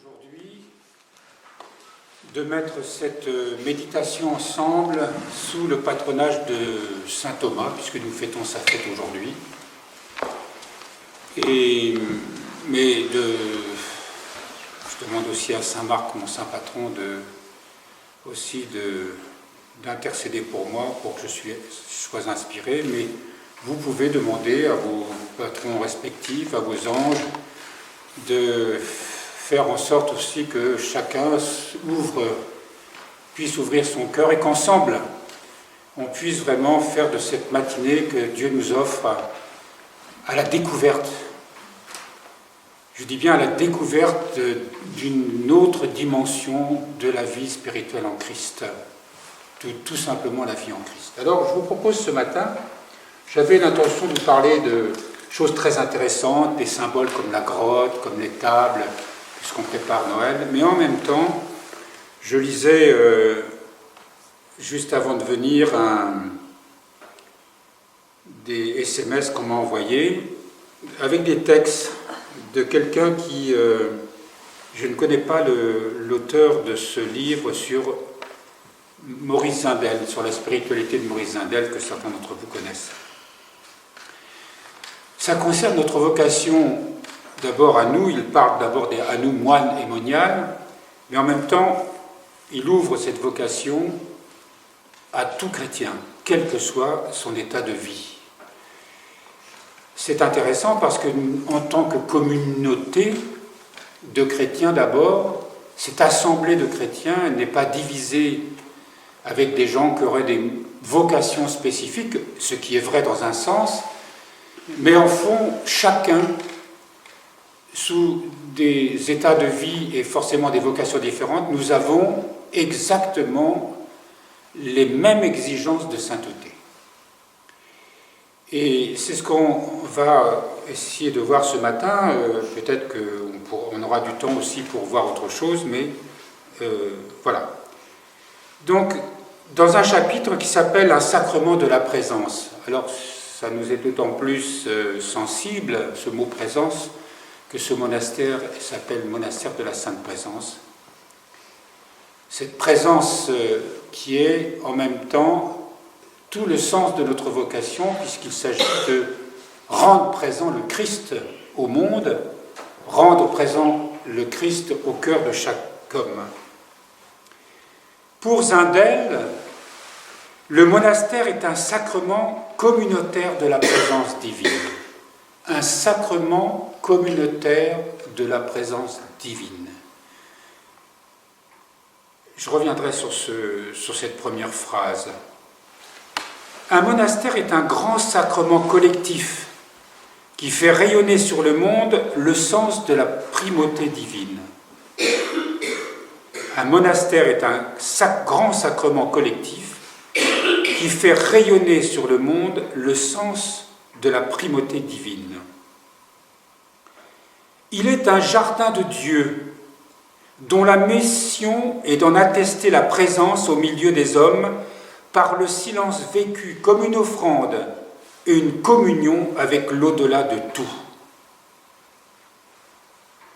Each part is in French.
aujourd'hui de mettre cette méditation ensemble sous le patronage de saint Thomas, puisque nous fêtons sa fête aujourd'hui. Je demande aussi à saint Marc, mon saint patron, d'intercéder pour moi, pour que je sois inspiré, mais vous pouvez demander à vos patrons respectifs, à vos anges, de faire en sorte aussi que chacun puisse ouvrir son cœur et qu'ensemble, on puisse vraiment faire de cette matinée que Dieu nous offre à la découverte. Je dis bien à la découverte d'une autre dimension de la vie spirituelle en Christ, tout simplement la vie en Christ. Alors, je vous propose ce matin, j'avais l'intention de vous parler de choses très intéressantes, des symboles comme la grotte, comme les tables, puisqu'on prépare Noël, mais en même temps, je lisais juste avant de venir des SMS qu'on m'a envoyés avec des textes de quelqu'un qui, je ne connais pas l'auteur de ce livre sur Maurice Zindel, sur la spiritualité de Maurice Zindel, que certains d'entre vous connaissent. Ça concerne notre vocation d'abord à nous, il parle d'abord à nous, moines et moniales, mais en même temps, il ouvre cette vocation à tout chrétien, quel que soit son état de vie. C'est intéressant parce qu'en tant que communauté de chrétiens d'abord, cette assemblée de chrétiens, elle n'est pas divisée avec des gens qui auraient des vocations spécifiques, ce qui est vrai dans un sens, mais en fond, chacun, sous des états de vie et forcément des vocations différentes, nous avons exactement les mêmes exigences de sainteté. Et c'est ce qu'on va essayer de voir ce matin. Peut-être qu'on aura du temps aussi pour voir autre chose, mais voilà. Donc, dans un chapitre qui s'appelle « Un sacrement de la présence ». Alors, ça nous est d'autant plus sensible, ce mot « présence », que ce monastère s'appelle « Monastère de la Sainte Présence ». Cette présence qui est en même temps tout le sens de notre vocation, puisqu'il s'agit de rendre présent le Christ au monde, rendre présent le Christ au cœur de chaque homme. Pour Zindel, le monastère est un sacrement communautaire de la présence divine. Un sacrement communautaire de la présence divine. Je reviendrai sur cette première phrase. Un monastère est un grand sacrement collectif qui fait rayonner sur le monde le sens de la primauté divine. Un monastère est un grand sacrement collectif qui fait rayonner sur le monde le sens de la primauté divine. Il est un jardin de Dieu dont la mission est d'en attester la présence au milieu des hommes par le silence vécu comme une offrande et une communion avec l'au-delà de tout.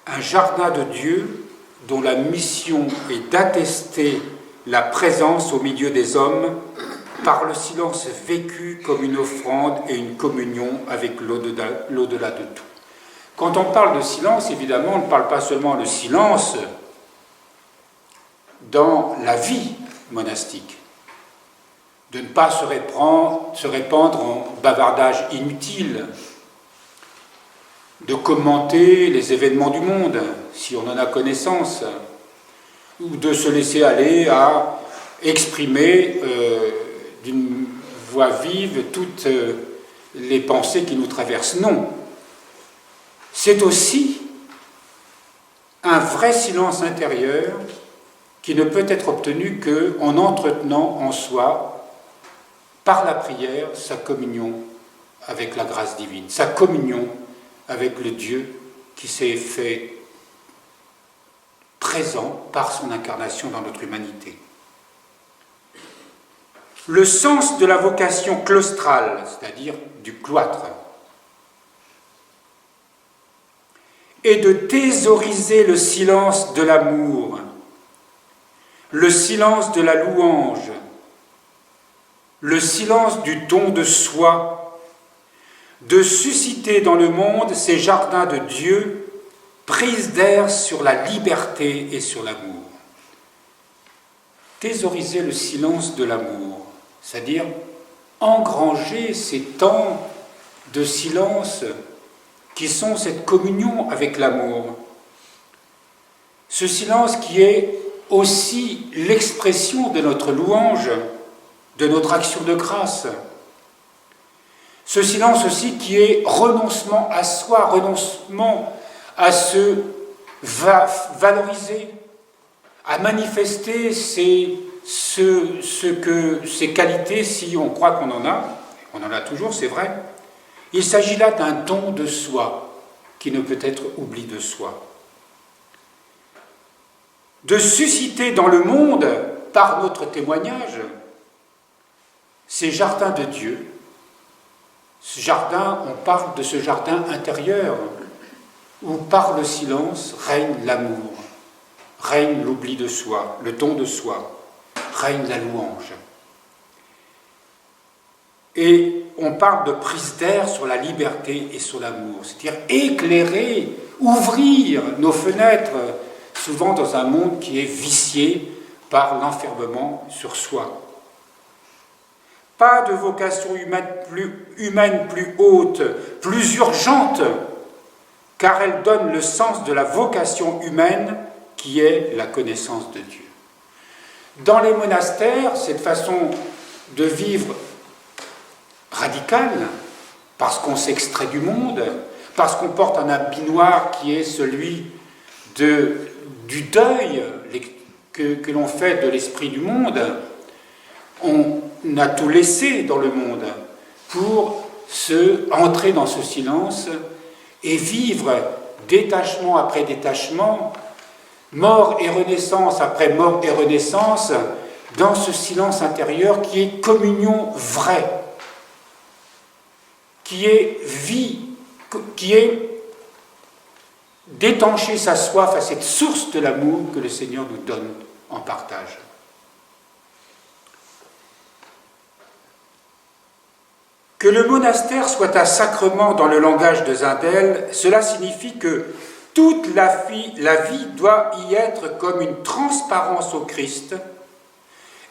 Un jardin de Dieu dont la mission est d'attester la présence au milieu des hommes par le silence vécu comme une offrande et une communion avec l'au-delà de tout. Quand on parle de silence, évidemment, on ne parle pas seulement de silence dans la vie monastique, de ne pas se répandre en bavardage inutile, de commenter les événements du monde, si on en a connaissance, ou de se laisser aller à exprimer d'une voix vive toutes les pensées qui nous traversent. Non. C'est aussi un vrai silence intérieur qui ne peut être obtenu qu'en entretenant en soi, par la prière, sa communion avec la grâce divine, sa communion avec le Dieu qui s'est fait présent par son incarnation dans notre humanité. Le sens de la vocation claustrale, c'est-à-dire du cloître, est de thésauriser le silence de l'amour, le silence de la louange, le silence du don de soi, de susciter dans le monde ces jardins de Dieu, prises d'air sur la liberté et sur l'amour. Thésauriser le silence de l'amour, c'est-à-dire engranger ces temps de silence qui sont cette communion avec l'amour. Ce silence qui est aussi l'expression de notre louange, de notre action de grâce. Ce silence aussi qui est renoncement à soi, renoncement à se valoriser, à manifester ces qualités si on croit qu'on en a toujours, c'est vrai. Il s'agit là d'un don de soi qui ne peut être oubli de soi. De susciter dans le monde, par notre témoignage, ces jardins de Dieu. Ce jardin, on parle de ce jardin intérieur, où par le silence règne l'amour, règne l'oubli de soi, le don de soi, règne la louange. Et on parle de prise d'air sur la liberté et sur l'amour, c'est-à-dire éclairer, ouvrir nos fenêtres, souvent dans un monde qui est vicié par l'enfermement sur soi. Pas de vocation humaine plus haute, plus urgente, car elle donne le sens de la vocation humaine qui est la connaissance de Dieu. Dans les monastères, cette façon de vivre radicale, parce qu'on s'extrait du monde, parce qu'on porte un habit noir qui est celui du deuil que l'on fait de l'esprit du monde, on a tout laissé dans le monde pour entrer dans ce silence et vivre détachement après détachement, mort et renaissance après mort et renaissance, dans ce silence intérieur qui est communion vraie, qui est vie, qui est d'étancher sa soif à cette source de l'amour que le Seigneur nous donne en partage. Que le monastère soit un sacrement dans le langage de Zindel, cela signifie que toute la vie doit y être comme une transparence au Christ,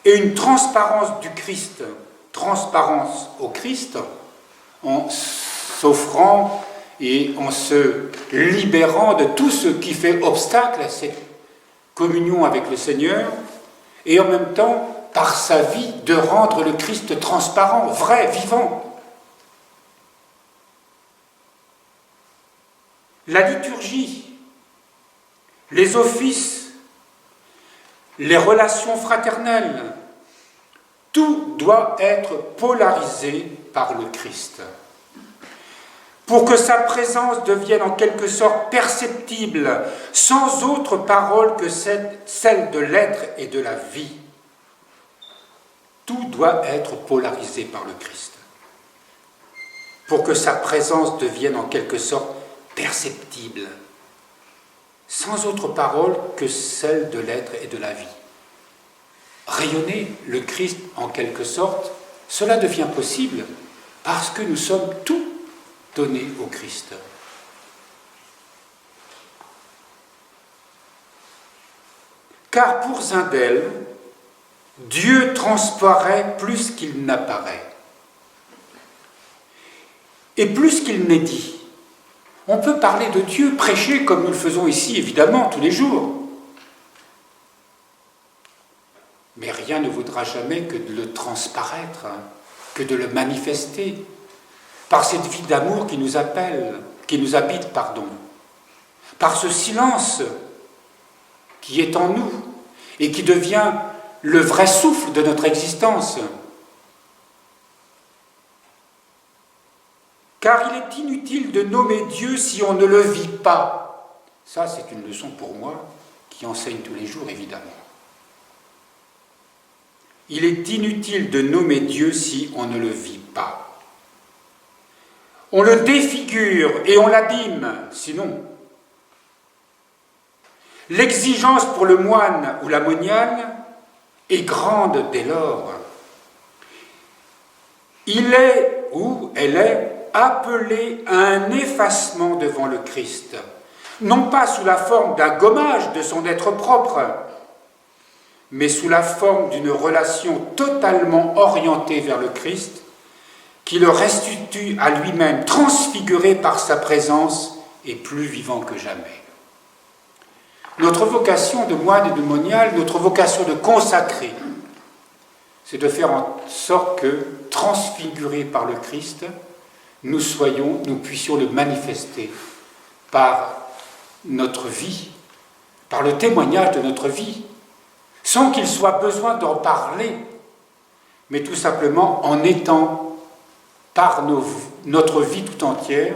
et une transparence du Christ, transparence au Christ, en s'offrant et en se libérant de tout ce qui fait obstacle à cette communion avec le Seigneur, et en même temps, par sa vie, de rendre le Christ transparent, vrai, vivant. La liturgie, les offices, les relations fraternelles, tout doit être polarisé par le Christ. Pour que sa présence devienne en quelque sorte perceptible, sans autre parole que celle de l'être et de la vie. Tout doit être polarisé par le Christ. Pour que sa présence devienne en quelque sorte perceptible, sans autre parole que celle de l'être et de la vie. Rayonner le Christ en quelque sorte, cela devient possible parce que nous sommes tout donnés au Christ. Car pour Zindel, Dieu transparaît plus qu'il n'apparaît. Et plus qu'il n'est dit. On peut parler de Dieu, prêcher comme nous le faisons ici, évidemment, tous les jours. Mais rien ne vaudra jamais que de le transparaître, que de le manifester, par cette vie d'amour qui nous appelle, qui nous habite, par ce silence qui est en nous et qui devient le vrai souffle de notre existence. Car il est inutile de nommer Dieu si on ne le vit pas. Ça, c'est une leçon pour moi, qui enseigne tous les jours, évidemment. Il est inutile de nommer Dieu si on ne le vit pas. On le défigure et on l'abîme, sinon L'exigence pour le moine ou la moniale est grande dès lors. Il est, ou elle est, appelé à un effacement devant le Christ, non pas sous la forme d'un gommage de son être propre, mais sous la forme d'une relation totalement orientée vers le Christ, qui le restitue à lui-même, transfiguré par sa présence et plus vivant que jamais. Notre vocation de moine et de monial, notre vocation de consacré, c'est de faire en sorte que, transfigurés par le Christ, nous puissions le manifester par notre vie, par le témoignage de notre vie, sans qu'il soit besoin d'en parler, mais tout simplement en étant par notre vie tout entière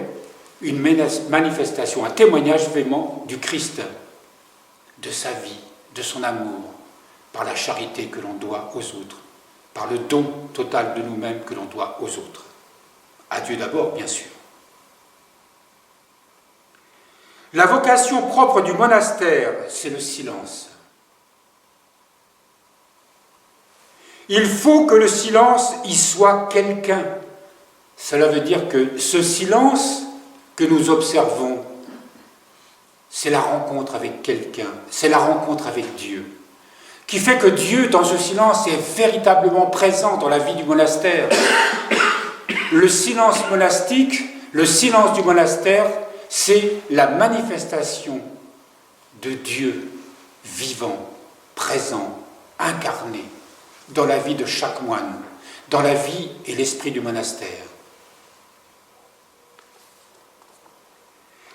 une manifestation, un témoignage vivant du Christ, de sa vie, de son amour, par la charité que l'on doit aux autres, par le don total de nous-mêmes que l'on doit aux autres. À Dieu d'abord, bien sûr. La vocation propre du monastère, c'est le silence. Il faut que le silence y soit quelqu'un. Cela veut dire que ce silence que nous observons, c'est la rencontre avec quelqu'un, c'est la rencontre avec Dieu, qui fait que Dieu, dans ce silence, est véritablement présent dans la vie du monastère. Le silence monastique, le silence du monastère, c'est la manifestation de Dieu vivant, présent, incarné dans la vie de chaque moine, dans la vie et l'esprit du monastère.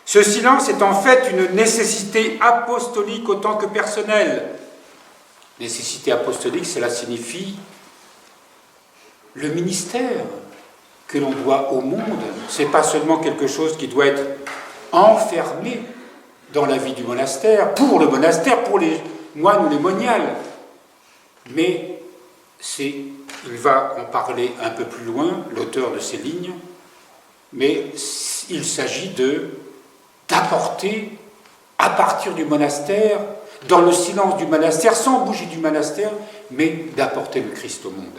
Ce silence est en fait une nécessité apostolique autant que personnelle. Nécessité apostolique, cela signifie le ministère que l'on doit au monde. Ce n'est pas seulement quelque chose qui doit être enfermé dans la vie du monastère, pour les moines ou les moniales. Mais il va en parler un peu plus loin, l'auteur de ces lignes, mais il s'agit d'apporter à partir du monastère, dans le silence du monastère, sans bouger du monastère, mais d'apporter le Christ au monde.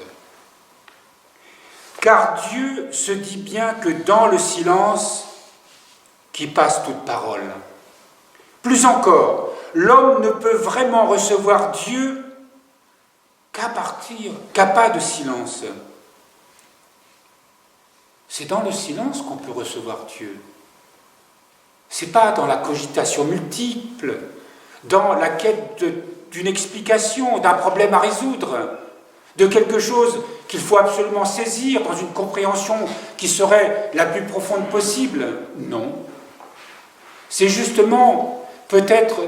Car Dieu se dit bien que dans le silence qui passe toute parole. Plus encore, l'homme ne peut vraiment recevoir Dieu qu'à pas de silence. C'est dans le silence qu'on peut recevoir Dieu. C'est pas dans la cogitation multiple, dans la quête d'une explication, d'un problème à résoudre, de quelque chose qu'il faut absolument saisir dans une compréhension qui serait la plus profonde possible. Non. C'est justement, peut-être,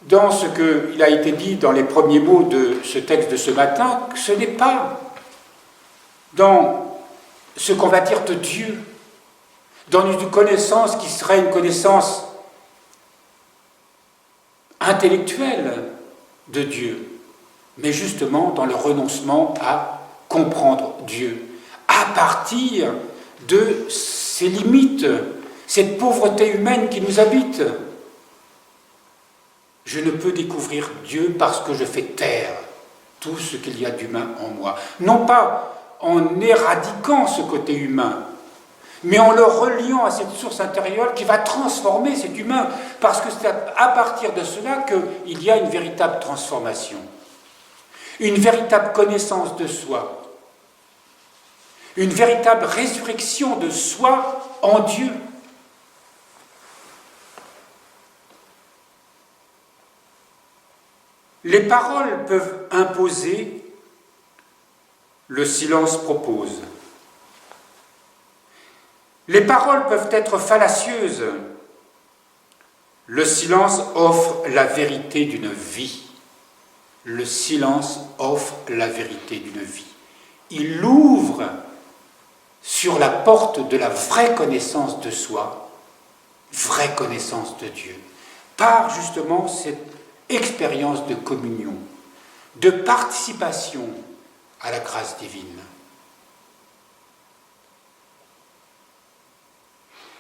dans ce qu'il a été dit dans les premiers mots de ce texte de ce matin, que ce n'est pas dans ce qu'on va dire de Dieu, dans une connaissance qui serait une connaissance intellectuelle de Dieu, mais justement dans le renoncement à comprendre Dieu, à partir de ses limites, cette pauvreté humaine qui nous habite. Je ne peux découvrir Dieu parce que je fais taire tout ce qu'il y a d'humain en moi. Non pas en éradiquant ce côté humain, mais en le reliant à cette source intérieure qui va transformer cet humain, parce que c'est à partir de cela qu'il y a une véritable transformation, une véritable connaissance de soi, une véritable résurrection de soi en Dieu. Les paroles peuvent imposer, le silence propose. Les paroles peuvent être fallacieuses. Le silence offre la vérité d'une vie. Le silence offre la vérité d'une vie. Il ouvre sur la porte de la vraie connaissance de soi, vraie connaissance de Dieu, par justement cette expérience de communion, de participation à la grâce divine.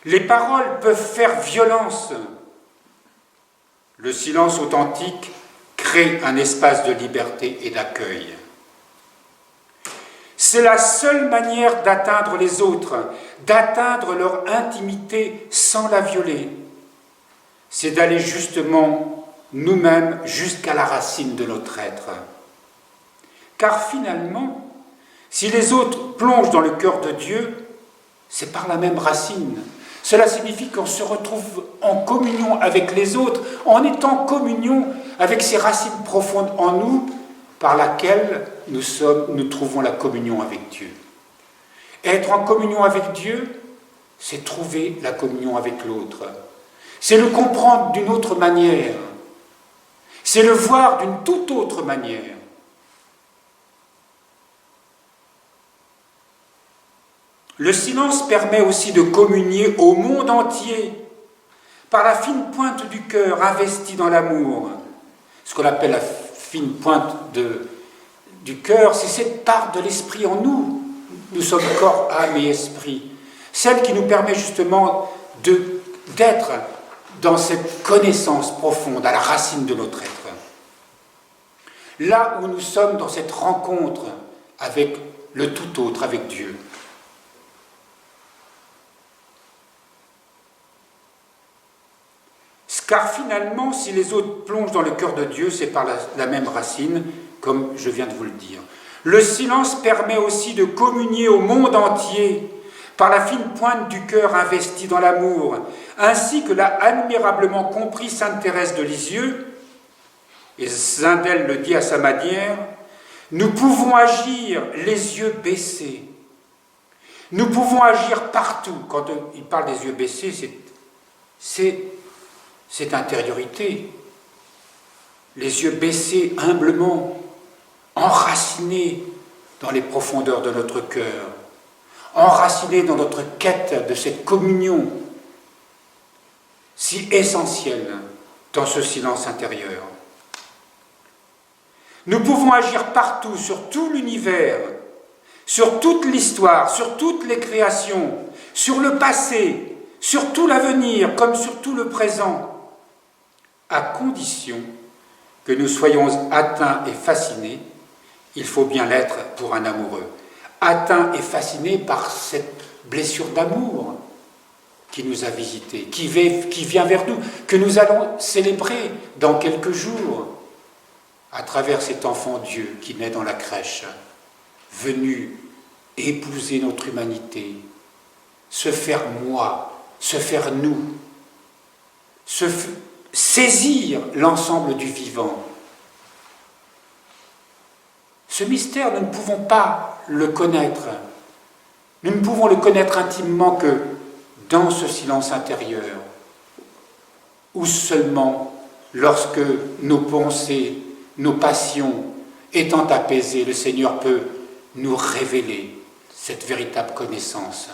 Les paroles peuvent faire violence. Le silence authentique crée un espace de liberté et d'accueil. C'est la seule manière d'atteindre les autres, d'atteindre leur intimité sans la violer. C'est d'aller justement nous-mêmes jusqu'à la racine de notre être. Car finalement, si les autres plongent dans le cœur de Dieu, c'est par la même racine. Cela signifie qu'on se retrouve en communion avec les autres, en étant en communion avec ces racines profondes en nous, par laquelle nous trouvons la communion avec Dieu. Être en communion avec Dieu, c'est trouver la communion avec l'autre. C'est le comprendre d'une autre manière. C'est le voir d'une toute autre manière. Le silence permet aussi de communier au monde entier par la fine pointe du cœur investi dans l'amour. Ce qu'on appelle la fine pointe du cœur, c'est cette part de l'esprit en nous. Nous sommes corps, âme et esprit. Celle qui nous permet justement d'être dans cette connaissance profonde, à la racine de notre être. Là où nous sommes dans cette rencontre avec le tout autre, avec Dieu. Car finalement, si les autres plongent dans le cœur de Dieu, c'est par la même racine, comme je viens de vous le dire. Le silence permet aussi de communier au monde entier par la fine pointe du cœur investi dans l'amour, ainsi que l'a admirablement compris sainte Thérèse de Lisieux, et Zindel le dit à sa manière, nous pouvons agir les yeux baissés. Nous pouvons agir partout. Quand il parle des yeux baissés, c'est cette intériorité, les yeux baissés humblement, enracinés dans les profondeurs de notre cœur, enracinés dans notre quête de cette communion si essentielle dans ce silence intérieur. Nous pouvons agir partout, sur tout l'univers, sur toute l'histoire, sur toutes les créations, sur le passé, sur tout l'avenir comme sur tout le présent, à condition que nous soyons atteints et fascinés, il faut bien l'être pour un amoureux, atteints et fascinés par cette blessure d'amour qui nous a visités, qui vient vers nous, que nous allons célébrer dans quelques jours, à travers cet enfant Dieu qui naît dans la crèche, venu épouser notre humanité, se faire moi, se faire nous, saisir l'ensemble du vivant. Ce mystère, nous ne pouvons pas le connaître. Nous ne pouvons le connaître intimement que dans ce silence intérieur, ou seulement lorsque nos pensées, nos passions étant apaisées, le Seigneur peut nous révéler cette véritable connaissance.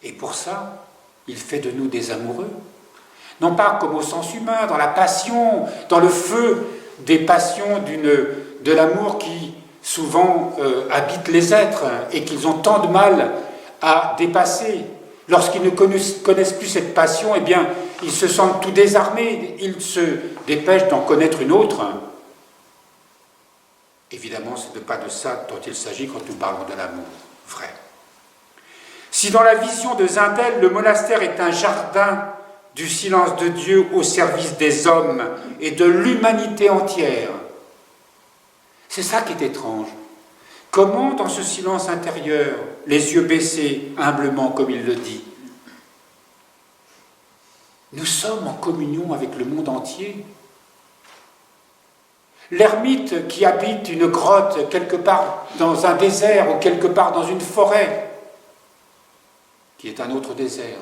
Et pour ça, il fait de nous des amoureux. Non pas comme au sens humain, dans la passion, dans le feu des passions de l'amour qui souvent habite les êtres et qu'ils ont tant de mal à dépasser. Lorsqu'ils ne connaissent plus cette passion, eh bien, ils se sentent tout désarmés, ils se dépêchent d'en connaître une autre. Évidemment, ce n'est pas de ça dont il s'agit quand nous parlons de l'amour vrai. Si dans la vision de Zindel, le monastère est un jardin du silence de Dieu au service des hommes et de l'humanité entière, c'est ça qui est étrange. Comment, dans ce silence intérieur, les yeux baissés, humblement, comme il le dit, nous sommes en communion avec le monde entier. L'ermite qui habite une grotte quelque part dans un désert ou quelque part dans une forêt, qui est un autre désert.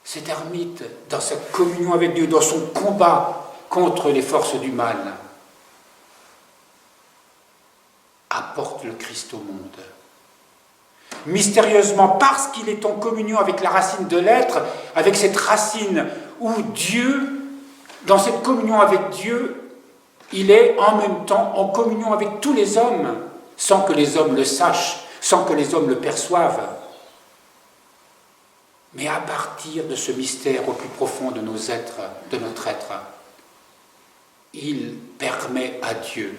Cet ermite, dans sa communion avec Dieu, dans son combat contre les forces du mal, apporte le Christ au monde. Mystérieusement, parce qu'il est en communion avec la racine de l'être, avec cette racine où Dieu, dans cette communion avec Dieu, il est en même temps en communion avec tous les hommes, sans que les hommes le sachent, sans que les hommes le perçoivent. mais à partir de ce mystère au plus profond de notre être, il permet à Dieu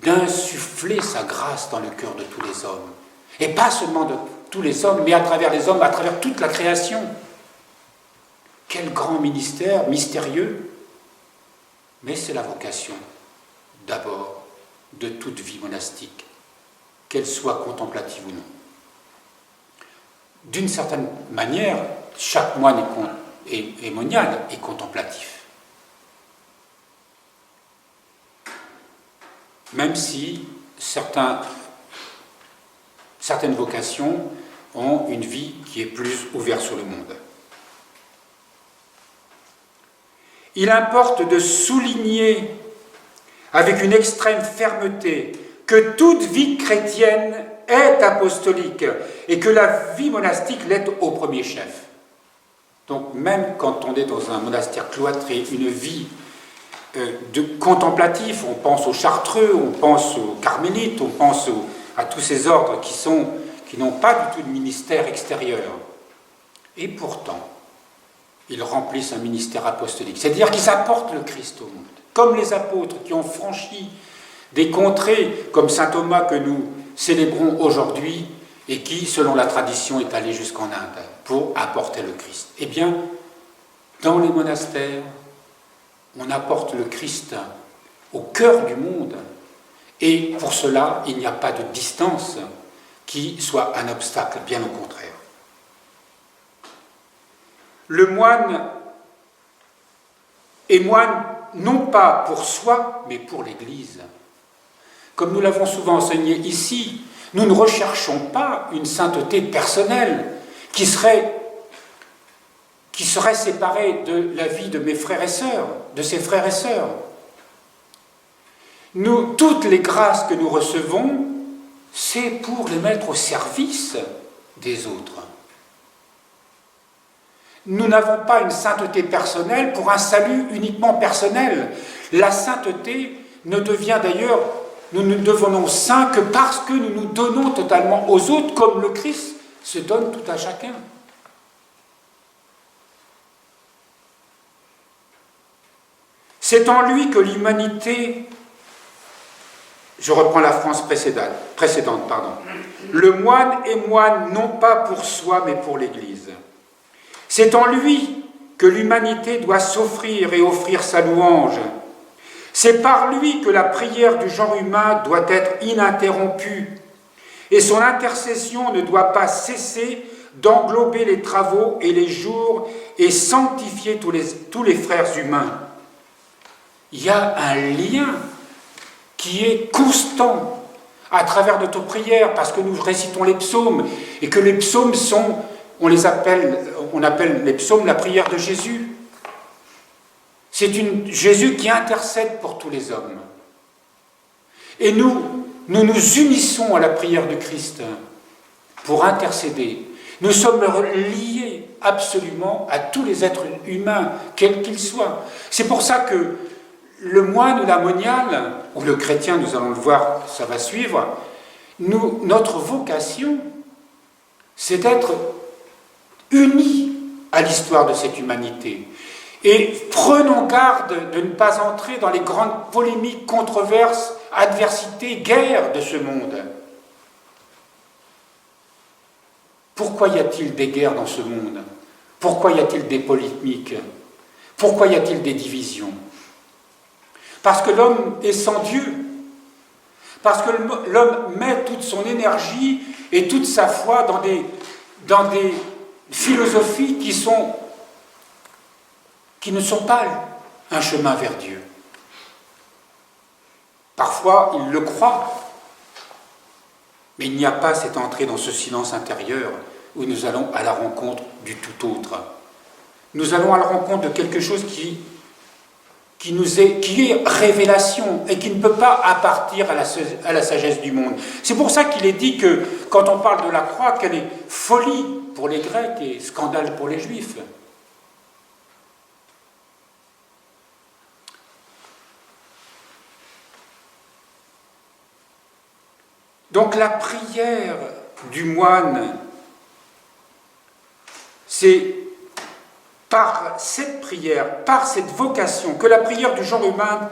d'insuffler sa grâce dans le cœur de tous les hommes. Et pas seulement de tous les hommes, mais à travers les hommes, à travers toute la création. Quel grand ministère, mystérieux. Mais c'est la vocation, d'abord, de toute vie monastique, qu'elle soit contemplative ou non. D'une certaine manière, chaque moine et monial est contemplatif. Même si certaines vocations ont une vie qui est plus ouverte sur le monde. Il importe de souligner avec une extrême fermeté que toute vie chrétienne est apostolique et que la vie monastique l'est au premier chef. Donc même quand on est dans un monastère cloîtré, une vie de contemplatif, on pense aux chartreux, on pense aux carmélites, on pense à tous ces ordres qui n'ont pas du tout de ministère extérieur. Et pourtant, ils remplissent un ministère apostolique, c'est-à-dire qu'ils apportent le Christ au monde, comme les apôtres qui ont franchi des contrées comme saint Thomas que nous célébrons aujourd'hui et qui, selon la tradition, est allé jusqu'en Inde pour apporter le Christ. Eh bien, dans les monastères, on apporte le Christ au cœur du monde et pour cela, il n'y a pas de distance qui soit un obstacle, bien au contraire. Le moine est moine non pas pour soi, mais pour l'Église. Comme nous l'avons souvent enseigné ici, nous ne recherchons pas une sainteté personnelle qui serait séparée de la vie de mes frères et sœurs, de ses frères et sœurs. Toutes les grâces que nous recevons, c'est pour les mettre au service des autres. Nous n'avons pas une sainteté personnelle pour un salut uniquement personnel. La sainteté ne devient d'ailleurs, nous ne devenons saints que parce que nous nous donnons totalement aux autres, comme le Christ se donne tout à chacun. C'est en lui que l'humanité, je reprends la phrase précédente, le moine est moine non pas pour soi mais pour l'Église. C'est en lui que l'humanité doit s'offrir et offrir sa louange. C'est par lui que la prière du genre humain doit être ininterrompue et son intercession ne doit pas cesser d'englober les travaux et les jours et sanctifier tous les frères humains. Il y a un lien qui est constant à travers notre prière parce que nous récitons les psaumes et que les psaumes on appelle les psaumes la prière de Jésus. C'est Jésus qui intercède pour tous les hommes. Et nous nous unissons à la prière du Christ pour intercéder. Nous sommes liés absolument à tous les êtres humains, quels qu'ils soient. C'est pour ça que le moine ou la moniale, ou le chrétien, nous allons le voir, ça va suivre, notre vocation, c'est d'être unis à l'histoire de cette humanité. Et prenons garde de ne pas entrer dans les grandes polémiques, controverses, adversités, guerres de ce monde. Pourquoi y a-t-il des guerres dans ce monde? Pourquoi y a-t-il des polémiques? Pourquoi y a-t-il des divisions? Parce que l'homme est sans Dieu. Parce que l'homme met toute son énergie et toute sa foi dans des philosophies qui ne sont pas un chemin vers Dieu. Parfois, il le croit, mais il n'y a pas cette entrée dans ce silence intérieur où nous allons à la rencontre du tout autre. Nous allons à la rencontre de quelque chose qui est révélation et qui ne peut pas appartenir à la sagesse du monde. C'est pour ça qu'il est dit que, quand on parle de la croix, qu'elle est folie pour les Grecs et scandale pour les Juifs. Donc la prière du moine c'est par cette prière, par cette vocation, que la prière du genre humain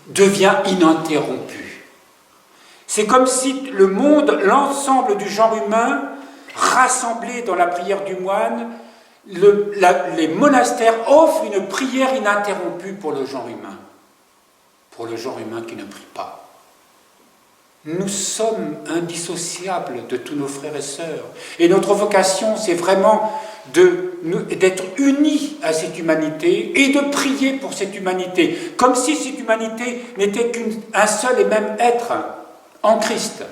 devient ininterrompue. C'est comme si le monde, l'ensemble du genre humain, rassemblé dans la prière du moine, les monastères offrent une prière ininterrompue pour le genre humain qui ne prie pas. Nous sommes indissociables de tous nos frères et sœurs. Et notre vocation, c'est vraiment d'être unis à cette humanité et de prier pour cette humanité, comme si cette humanité n'était qu'un seul et même être en Christ.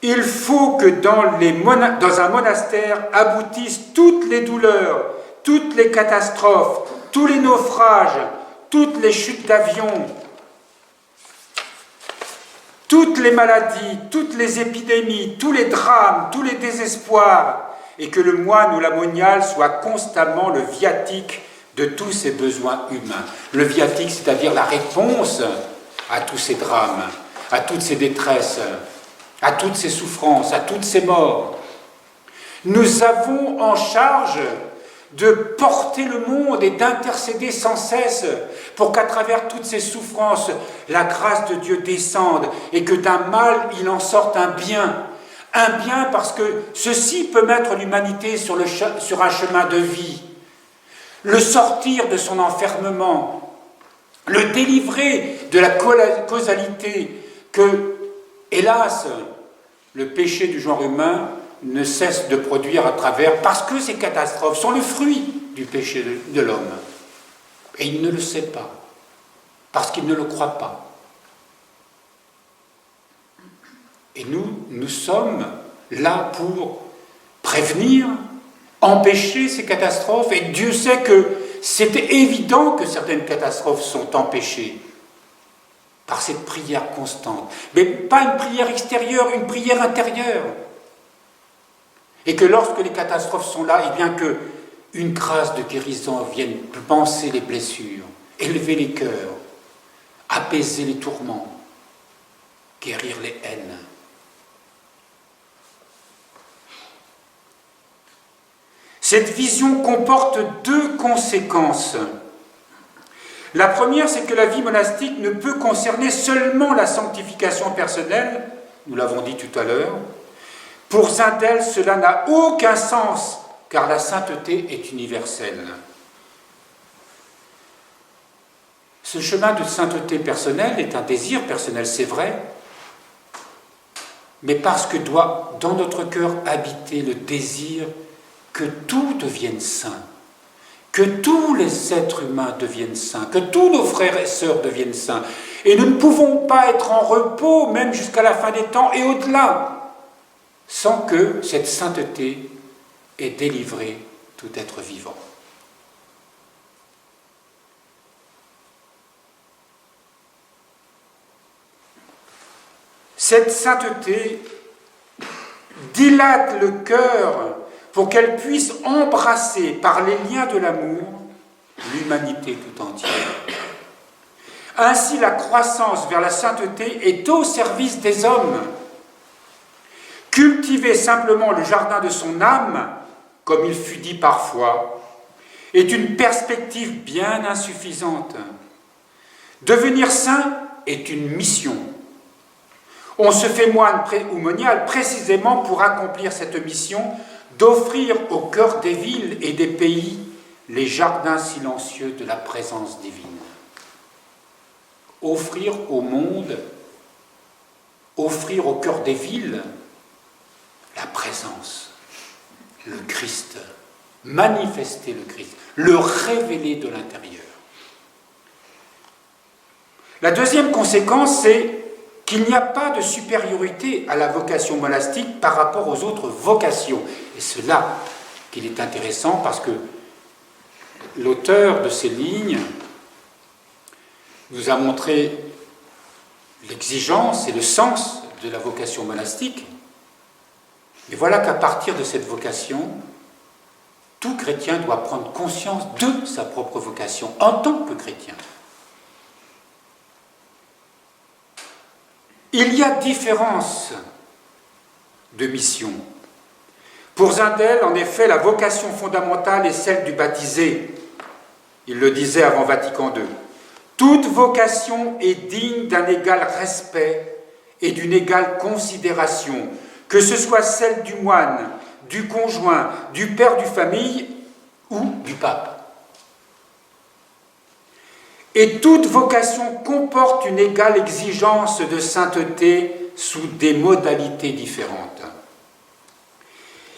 Il faut que dans un monastère aboutissent toutes les douleurs, toutes les catastrophes, tous les naufrages, toutes les chutes d'avion, toutes les maladies, toutes les épidémies, tous les drames, tous les désespoirs, et que le moine ou la moniale soit constamment le viatique de tous ces besoins humains. Le viatique, c'est-à-dire la réponse à tous ces drames, à toutes ces détresses, à toutes ces souffrances, à toutes ces morts. Nous avons en charge de porter le monde et d'intercéder sans cesse pour qu'à travers toutes ces souffrances, la grâce de Dieu descende et que d'un mal, il en sorte un bien. Un bien parce que ceci peut mettre l'humanité sur un chemin de vie, le sortir de son enfermement, le délivrer de la causalité que, hélas, le péché du genre humain ne cesse de produire à travers, parce que ces catastrophes sont le fruit du péché de l'homme. Et il ne le sait pas, parce qu'il ne le croit pas. Et nous sommes là pour prévenir, empêcher ces catastrophes, et Dieu sait que c'est évident que certaines catastrophes sont empêchées par cette prière constante. Mais pas une prière extérieure, une prière intérieure. Et que lorsque les catastrophes sont là, eh bien que une grâce de guérison vienne panser les blessures, élever les cœurs, apaiser les tourments, guérir les haines. Cette vision comporte deux conséquences. La première, c'est que la vie monastique ne peut concerner seulement la sanctification personnelle, nous l'avons dit tout à l'heure. Pour Zindel, cela n'a aucun sens, car la sainteté est universelle. Ce chemin de sainteté personnelle est un désir personnel, c'est vrai, mais parce que doit dans notre cœur habiter le désir que tout devienne saint, que tous les êtres humains deviennent saints, que tous nos frères et sœurs deviennent saints. Et nous ne pouvons pas être en repos, même jusqu'à la fin des temps et au-delà, sans que cette sainteté ait délivré tout être vivant. Cette sainteté dilate le cœur pour qu'elle puisse embrasser par les liens de l'amour l'humanité tout entière. Ainsi, la croissance vers la sainteté est au service des hommes. Cultiver simplement le jardin de son âme, comme il fut dit parfois, est une perspective bien insuffisante. Devenir saint est une mission. On se fait moine ou monial précisément pour accomplir cette mission d'offrir au cœur des villes et des pays les jardins silencieux de la présence divine. Offrir au monde, offrir au cœur des villes la présence, le Christ, manifester le Christ, le révéler de l'intérieur. La deuxième conséquence, c'est qu'il n'y a pas de supériorité à la vocation monastique par rapport aux autres vocations. Et c'est là qu'il est intéressant parce que l'auteur de ces lignes nous a montré l'exigence et le sens de la vocation monastique. Et voilà qu'à partir de cette vocation, tout chrétien doit prendre conscience de sa propre vocation en tant que chrétien. Il y a différence de mission. Pour Zindel, en effet, la vocation fondamentale est celle du baptisé. Il le disait avant Vatican II. Toute vocation est digne d'un égal respect et d'une égale considération, que ce soit celle du moine, du conjoint, du père de famille ou du pape. Et toute vocation comporte une égale exigence de sainteté sous des modalités différentes.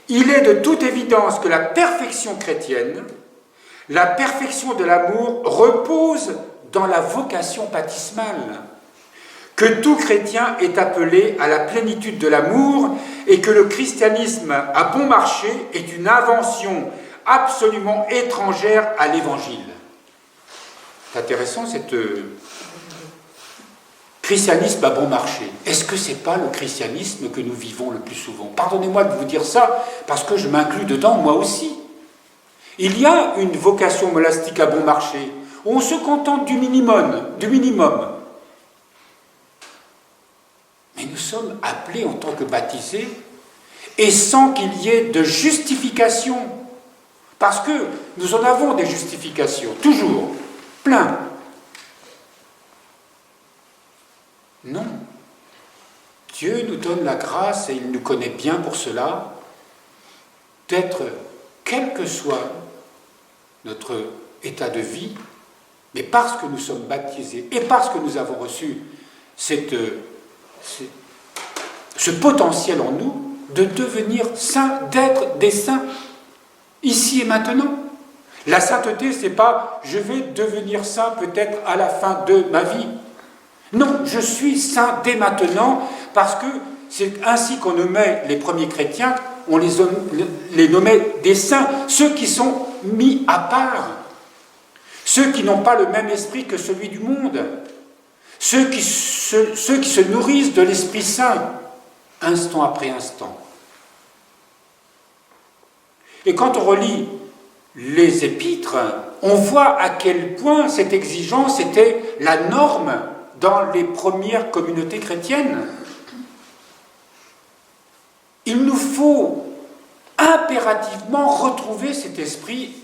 Il est de toute évidence que la perfection chrétienne, la perfection de l'amour, repose dans la vocation baptismale, que tout chrétien est appelé à la plénitude de l'amour et que le christianisme à bon marché est une invention absolument étrangère à l'Évangile. C'est intéressant, cette christianisme à bon marché. Est-ce que ce n'est pas le christianisme que nous vivons le plus souvent? Pardonnez-moi de vous dire ça, parce que je m'inclus dedans moi aussi. Il y a une vocation monastique à bon marché. On se contente du minimum. Mais nous sommes appelés en tant que baptisés, et sans qu'il y ait de justification. Parce que nous en avons des justifications, toujours, plein. Non. Dieu nous donne la grâce, et il nous connaît bien pour cela, d'être, quel que soit notre état de vie, mais parce que nous sommes baptisés et parce que nous avons reçu ce potentiel en nous de devenir saints, d'être des saints, ici et maintenant. La sainteté, ce n'est pas « je vais devenir saint peut-être à la fin de ma vie ». Non, je suis saint dès maintenant parce que c'est ainsi qu'on nommait les premiers chrétiens, on les nommait des saints, ceux qui sont mis à part, ceux qui n'ont pas le même esprit que celui du monde, ceux qui se nourrissent de l'Esprit Saint, instant après instant. Et quand on relit les épîtres, on voit à quel point cette exigence était la norme dans les premières communautés chrétiennes. Il nous faut impérativement retrouver cet esprit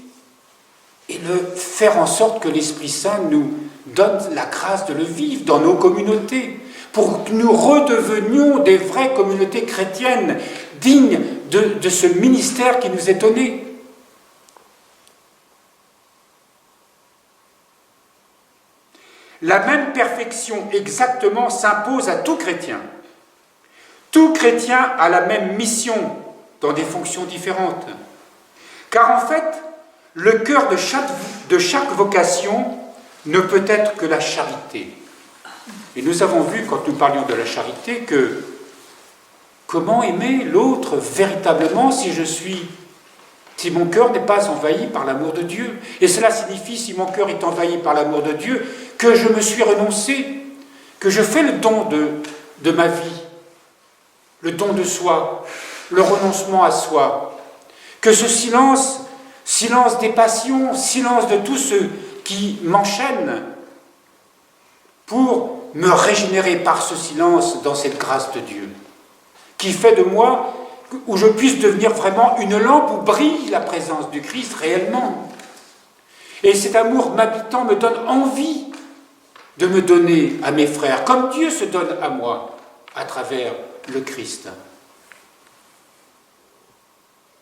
et faire en sorte que l'Esprit Saint nous donne la grâce de le vivre dans nos communautés, pour que nous redevenions des vraies communautés chrétiennes, dignes de ce ministère qui nous est donné. La même perfection exactement s'impose à tout chrétien. Tout chrétien a la même mission dans des fonctions différentes. Car en fait, le cœur de chaque vocation ne peut être que la charité. Et nous avons vu, quand nous parlions de la charité, que comment aimer l'autre véritablement si mon cœur n'est pas envahi par l'amour de Dieu. Et cela signifie, si mon cœur est envahi par l'amour de Dieu, que je me suis renoncé, que je fais le don de ma vie, le don de soi, le renoncement à soi, que ce silence des passions, silence de tout ce qui m'enchaîne, pour me régénérer par ce silence dans cette grâce de Dieu, qui fait de moi, où je puisse devenir vraiment une lampe où brille la présence du Christ réellement. Et cet amour m'habitant me donne envie de me donner à mes frères, comme Dieu se donne à moi, à travers le Christ.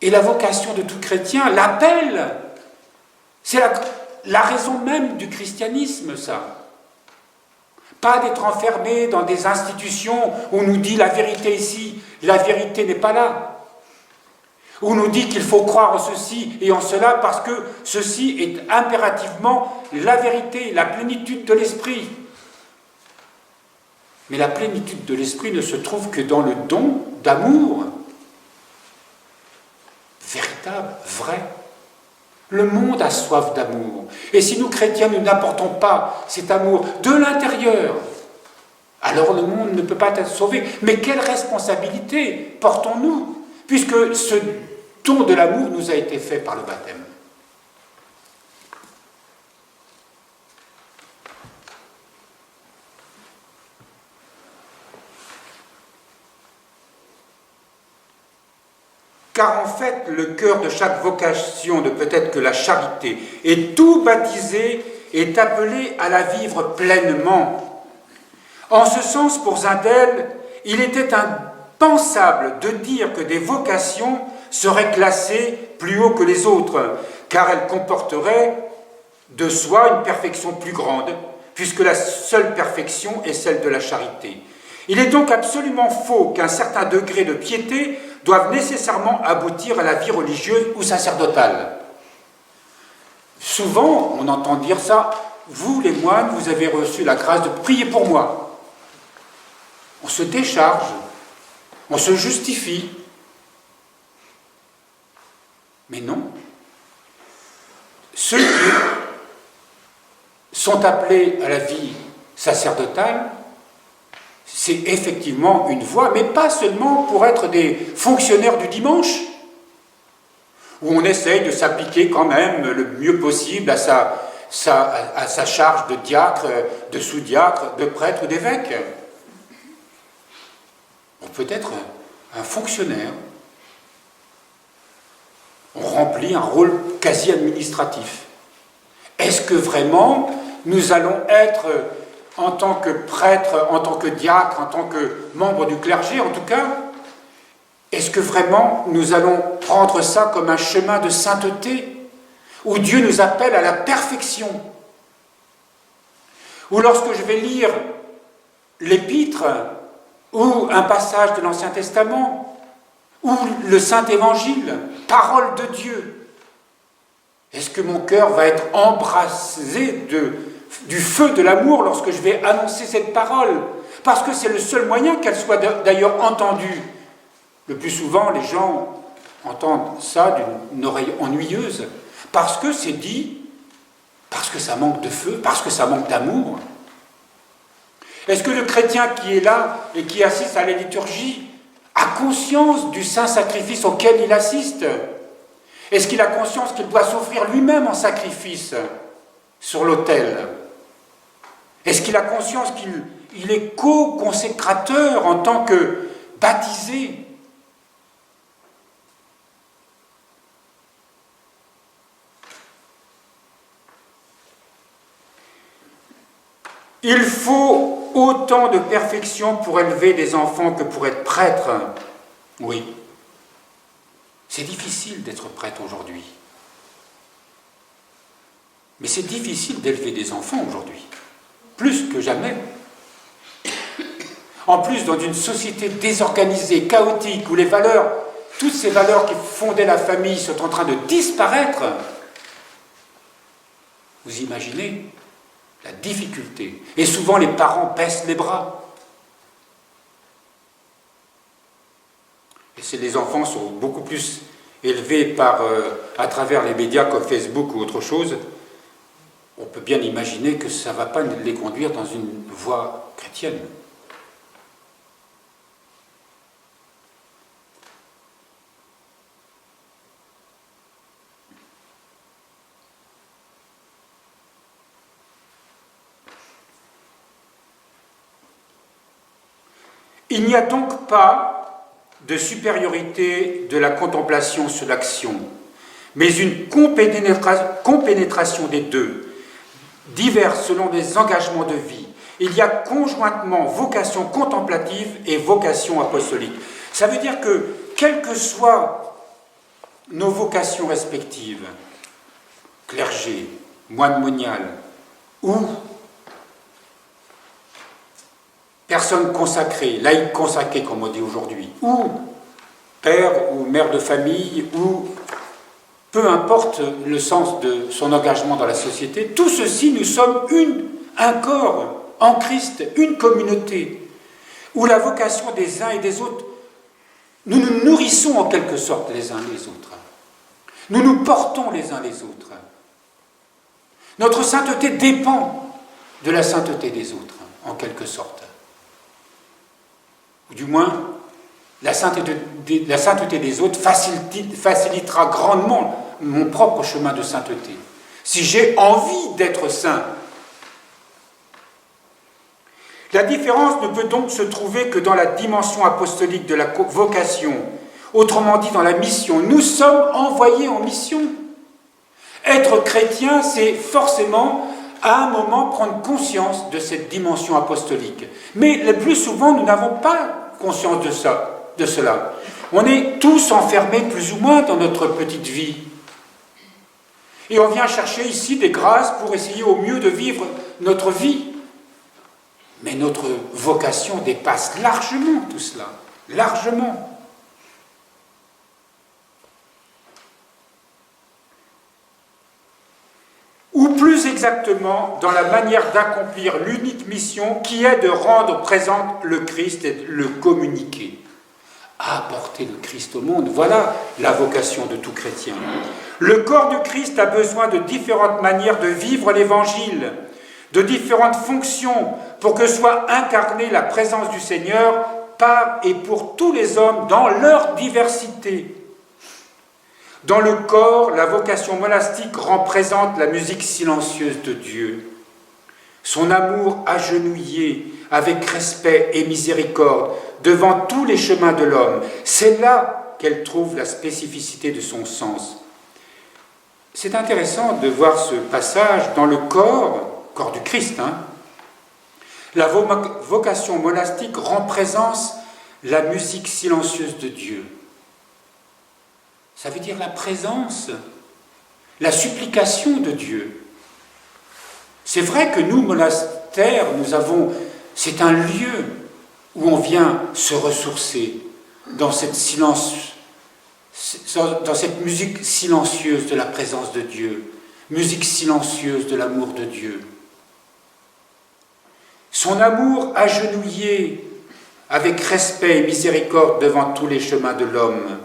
Et la vocation de tout chrétien, l'appel, c'est la raison même du christianisme, ça. Pas d'être enfermé dans des institutions où on nous dit la vérité ici, la vérité n'est pas là. Où on nous dit qu'il faut croire en ceci et en cela parce que ceci est impérativement la vérité, la plénitude de l'esprit. Mais la plénitude de l'esprit ne se trouve que dans le don d'amour. Véritable, vrai. Le monde a soif d'amour. Et si nous, chrétiens, nous n'apportons pas cet amour de l'intérieur, alors le monde ne peut pas être sauvé. Mais quelle responsabilité portons-nous, puisque ce don de l'amour nous a été fait par le baptême. car en fait, le cœur de chaque vocation ne peut être que la charité, et tout baptisé est appelé à la vivre pleinement. En ce sens, pour Zindel, il était impensable de dire que des vocations seraient classées plus haut que les autres, car elles comporteraient de soi une perfection plus grande, puisque la seule perfection est celle de la charité. Il est donc absolument faux qu'un certain degré de piété doive nécessairement aboutir à la vie religieuse ou sacerdotale. Souvent, on entend dire ça, vous les moines, vous avez reçu la grâce de prier pour moi. On se décharge, on se justifie. Mais non. Ceux qui sont appelés à la vie sacerdotale, c'est effectivement une voie, mais pas seulement pour être des fonctionnaires du dimanche, où on essaye de s'appliquer quand même le mieux possible à sa charge de diacre, de sous-diacre, de prêtre ou d'évêque. On peut être un fonctionnaire. On remplit un rôle quasi administratif. Est-ce que vraiment nous allons être, en tant que prêtre, en tant que diacre, en tant que membre du clergé en tout cas, est-ce que vraiment nous allons prendre ça comme un chemin de sainteté, où Dieu nous appelle à la perfection? Ou lorsque je vais lire l'Épître, ou un passage de l'Ancien Testament, ou le Saint-Évangile, parole de Dieu, est-ce que mon cœur va être embrasé du feu de l'amour lorsque je vais annoncer cette parole? Parce que c'est le seul moyen qu'elle soit d'ailleurs entendue. Le plus souvent, les gens entendent ça d'une oreille ennuyeuse, parce que c'est dit, parce que ça manque de feu, parce que ça manque d'amour. Est-ce que le chrétien qui est là et qui assiste à la liturgie a conscience du saint sacrifice auquel il assiste? Est-ce qu'il a conscience qu'il doit s'offrir lui-même en sacrifice sur l'autel? Est-ce qu'il a conscience qu'il est co-consécrateur en tant que baptisé? Il faut autant de perfection pour élever des enfants que pour être prêtre. Oui. C'est difficile d'être prêtre aujourd'hui. Mais c'est difficile d'élever des enfants aujourd'hui. Plus que jamais. En plus, dans une société désorganisée, chaotique, où les valeurs, toutes ces valeurs qui fondaient la famille sont en train de disparaître, vous imaginez la difficulté. Et souvent, les parents baissent les bras. Et les enfants sont beaucoup plus élevés à travers les médias comme Facebook ou autre chose. On peut bien imaginer que ça ne va pas les conduire dans une voie chrétienne. Il n'y a donc pas de supériorité de la contemplation sur l'action, mais une compénétration des deux, diverses selon les engagements de vie. Il y a conjointement vocation contemplative et vocation apostolique. Ça veut dire que, quelles que soient nos vocations respectives, clergé, moine monial, ou personne consacrée, laïque consacrée, comme on dit aujourd'hui, ou père ou mère de famille, ou peu importe le sens de son engagement dans la société, tout ceci, nous sommes un corps en Christ, une communauté, où la vocation des uns et des autres, nous nous nourrissons en quelque sorte les uns les autres. Nous nous portons les uns les autres. Notre sainteté dépend de la sainteté des autres, en quelque sorte. Ou du moins, la sainteté des autres facilitera grandement mon propre chemin de sainteté. Si j'ai envie d'être saint, la différence ne peut donc se trouver que dans la dimension apostolique de la vocation, Autrement dit, dans la mission, nous sommes envoyés en mission. Être chrétien, c'est forcément, à un moment, prendre conscience de cette dimension apostolique. Mais le plus souvent, nous n'avons pas conscience de cela. On est tous enfermés plus ou moins dans notre petite vie. Et on vient chercher ici des grâces pour essayer au mieux de vivre notre vie. Mais notre vocation dépasse largement tout cela. Largement. Ou plus exactement, dans la manière d'accomplir l'unique mission qui est de rendre présente le Christ et de le communiquer. Apporter le Christ au monde, voilà la vocation de tout chrétien. Le corps du Christ a besoin de différentes manières de vivre l'Évangile, de différentes fonctions pour que soit incarnée la présence du Seigneur par et pour tous les hommes dans leur diversité. Dans le corps, la vocation monastique rend présente la musique silencieuse de Dieu. Son amour agenouillé, avec respect et miséricorde, devant tous les chemins de l'homme. C'est là qu'elle trouve la spécificité de son sens. C'est intéressant de voir ce passage dans le corps du Christ. La vocation monastique rend présence la musique silencieuse de Dieu. Ça veut dire la présence, la supplication de Dieu. C'est vrai que nous, monastères, c'est un lieu où on vient se ressourcer dans cette musique silencieuse de la présence de Dieu, musique silencieuse de l'amour de Dieu. Son amour agenouillé avec respect et miséricorde devant tous les chemins de l'homme.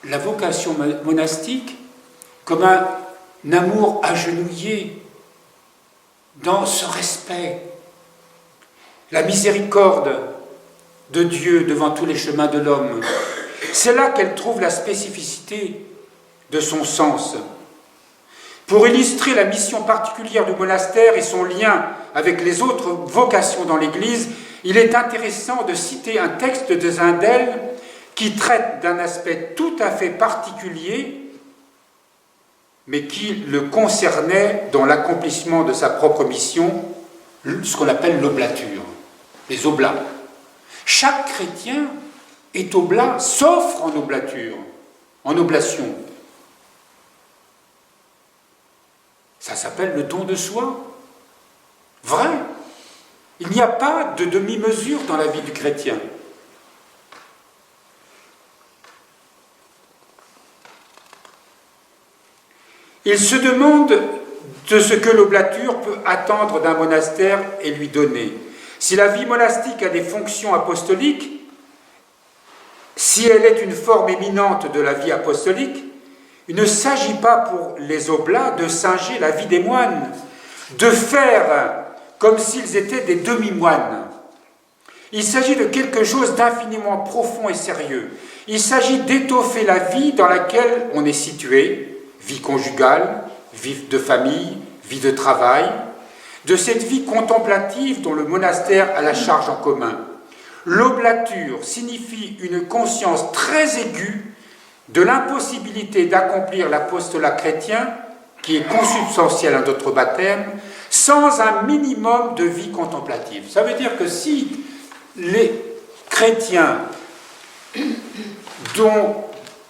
La vocation monastique comme un amour agenouillé dans ce respect, la miséricorde de Dieu devant tous les chemins de l'homme. C'est là qu'elle trouve la spécificité de son sens. Pour illustrer la mission particulière du monastère et son lien avec les autres vocations dans l'Église, il est intéressant de citer un texte de Zindel qui traite d'un aspect tout à fait particulier, mais qui le concernait dans l'accomplissement de sa propre mission, ce qu'on appelle l'oblature, les oblats. Chaque chrétien est oblat, s'offre en oblature, en oblation. Ça s'appelle le don de soi. Vrai. Il n'y a pas de demi-mesure dans la vie du chrétien. Il se demande de ce que l'oblature peut attendre d'un monastère et lui donner. Si la vie monastique a des fonctions apostoliques, si elle est une forme éminente de la vie apostolique, il ne s'agit pas pour les oblats de singer la vie des moines, de faire comme s'ils étaient des demi-moines. Il s'agit de quelque chose d'infiniment profond et sérieux. Il s'agit d'étoffer la vie dans laquelle on est situé, vie conjugale, vie de famille, vie de travail, de cette vie contemplative dont le monastère a la charge en commun. L'oblature signifie une conscience très aiguë de l'impossibilité d'accomplir l'apostolat chrétien, qui est consubstantiel à notre baptême, sans un minimum de vie contemplative. Ça veut dire que si les chrétiens, dont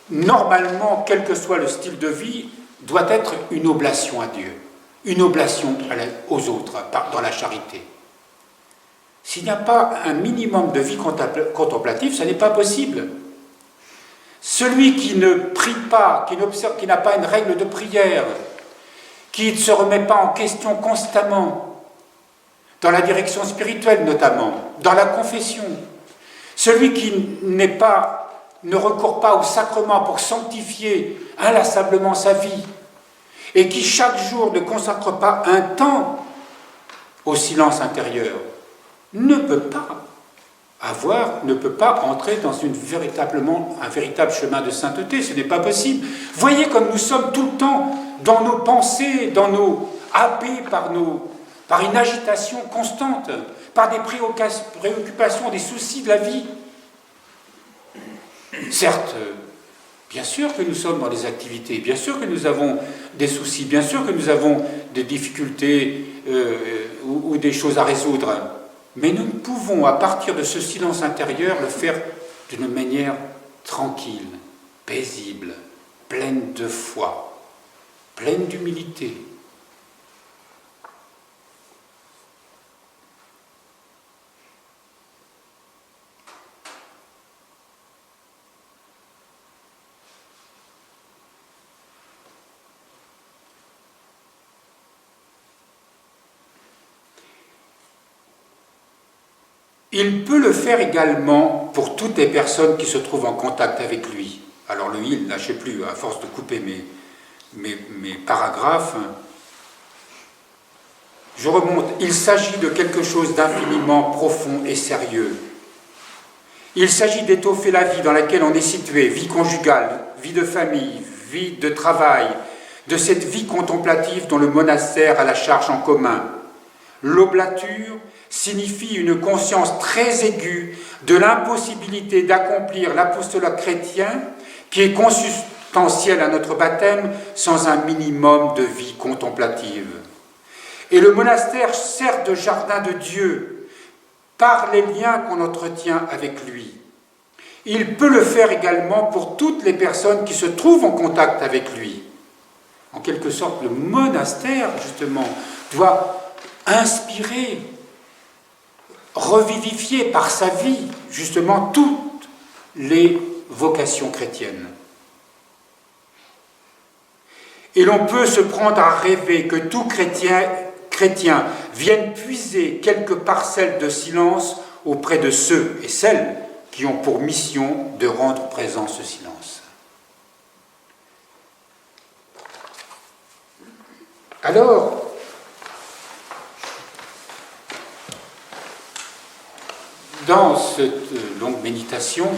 normalement, quel que soit le style de vie, doit être une oblation à Dieu, une oblation aux autres, dans la charité. S'il n'y a pas un minimum de vie contemplative, ça n'est pas possible. Celui qui ne prie pas, qui n'observe, qui n'a pas une règle de prière, qui ne se remet pas en question constamment, dans la direction spirituelle notamment, dans la confession, celui qui ne recourt pas au sacrement pour sanctifier inlassablement sa vie, et qui chaque jour ne consacre pas un temps au silence intérieur, ne peut pas entrer dans un véritable chemin de sainteté. Ce n'est pas possible. Voyez comme nous sommes tout le temps dans nos pensées, happés par une agitation constante, par des préoccupations, des soucis de la vie. Certes, bien sûr que nous sommes dans les activités, bien sûr que nous avons des soucis, bien sûr que nous avons des difficultés ou des choses à résoudre, mais nous pouvons, à partir de ce silence intérieur, le faire d'une manière tranquille, paisible, pleine de foi, pleine d'humilité. Il peut le faire également pour toutes les personnes qui se trouvent en contact avec lui. Alors le il, là, je ne sais plus, à force de couper mes paragraphes, je remonte. Il s'agit de quelque chose d'infiniment profond et sérieux. Il s'agit d'étoffer la vie dans laquelle on est situé, vie conjugale, vie de famille, vie de travail, de cette vie contemplative dont le monastère a la charge en commun. L'oblature signifie une conscience très aiguë de l'impossibilité d'accomplir l'apostolat chrétien qui est consubstantiel à notre baptême sans un minimum de vie contemplative. Et le monastère sert de jardin de Dieu par les liens qu'on entretient avec lui. Il peut le faire également pour toutes les personnes qui se trouvent en contact avec lui. En quelque sorte, le monastère, justement, doit inspirer, revivifier par sa vie, justement, toutes les vocations chrétiennes. Et l'on peut se prendre à rêver que tout chrétien vienne puiser quelques parcelles de silence auprès de ceux et celles qui ont pour mission de rendre présent ce silence. Alors, dans cette longue méditation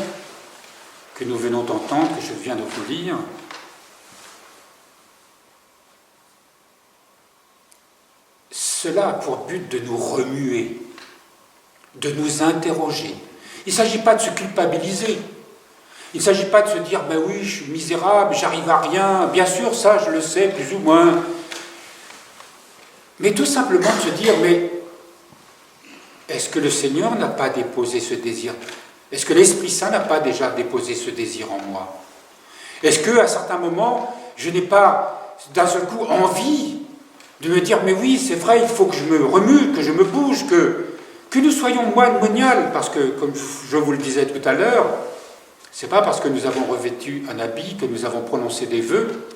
que nous venons d'entendre, que je viens de vous lire, cela a pour but de nous remuer, de nous interroger. Il ne s'agit pas de se culpabiliser. Il ne s'agit pas de se dire « ben oui, je suis misérable, j'arrive à rien ». Bien sûr, ça, je le sais, plus ou moins. Mais tout simplement de se dire « mais est-ce que le Seigneur n'a pas déposé ce désir? Est-ce que l'Esprit Saint n'a pas déjà déposé ce désir en moi? Est-ce qu'à certains moments, je n'ai pas d'un seul coup envie de me dire « mais oui, c'est vrai, il faut que je me remue, que je me bouge, que nous soyons moines moniales », parce que, comme je vous le disais tout à l'heure, c'est pas parce que nous avons revêtu un habit que nous avons prononcé des vœux,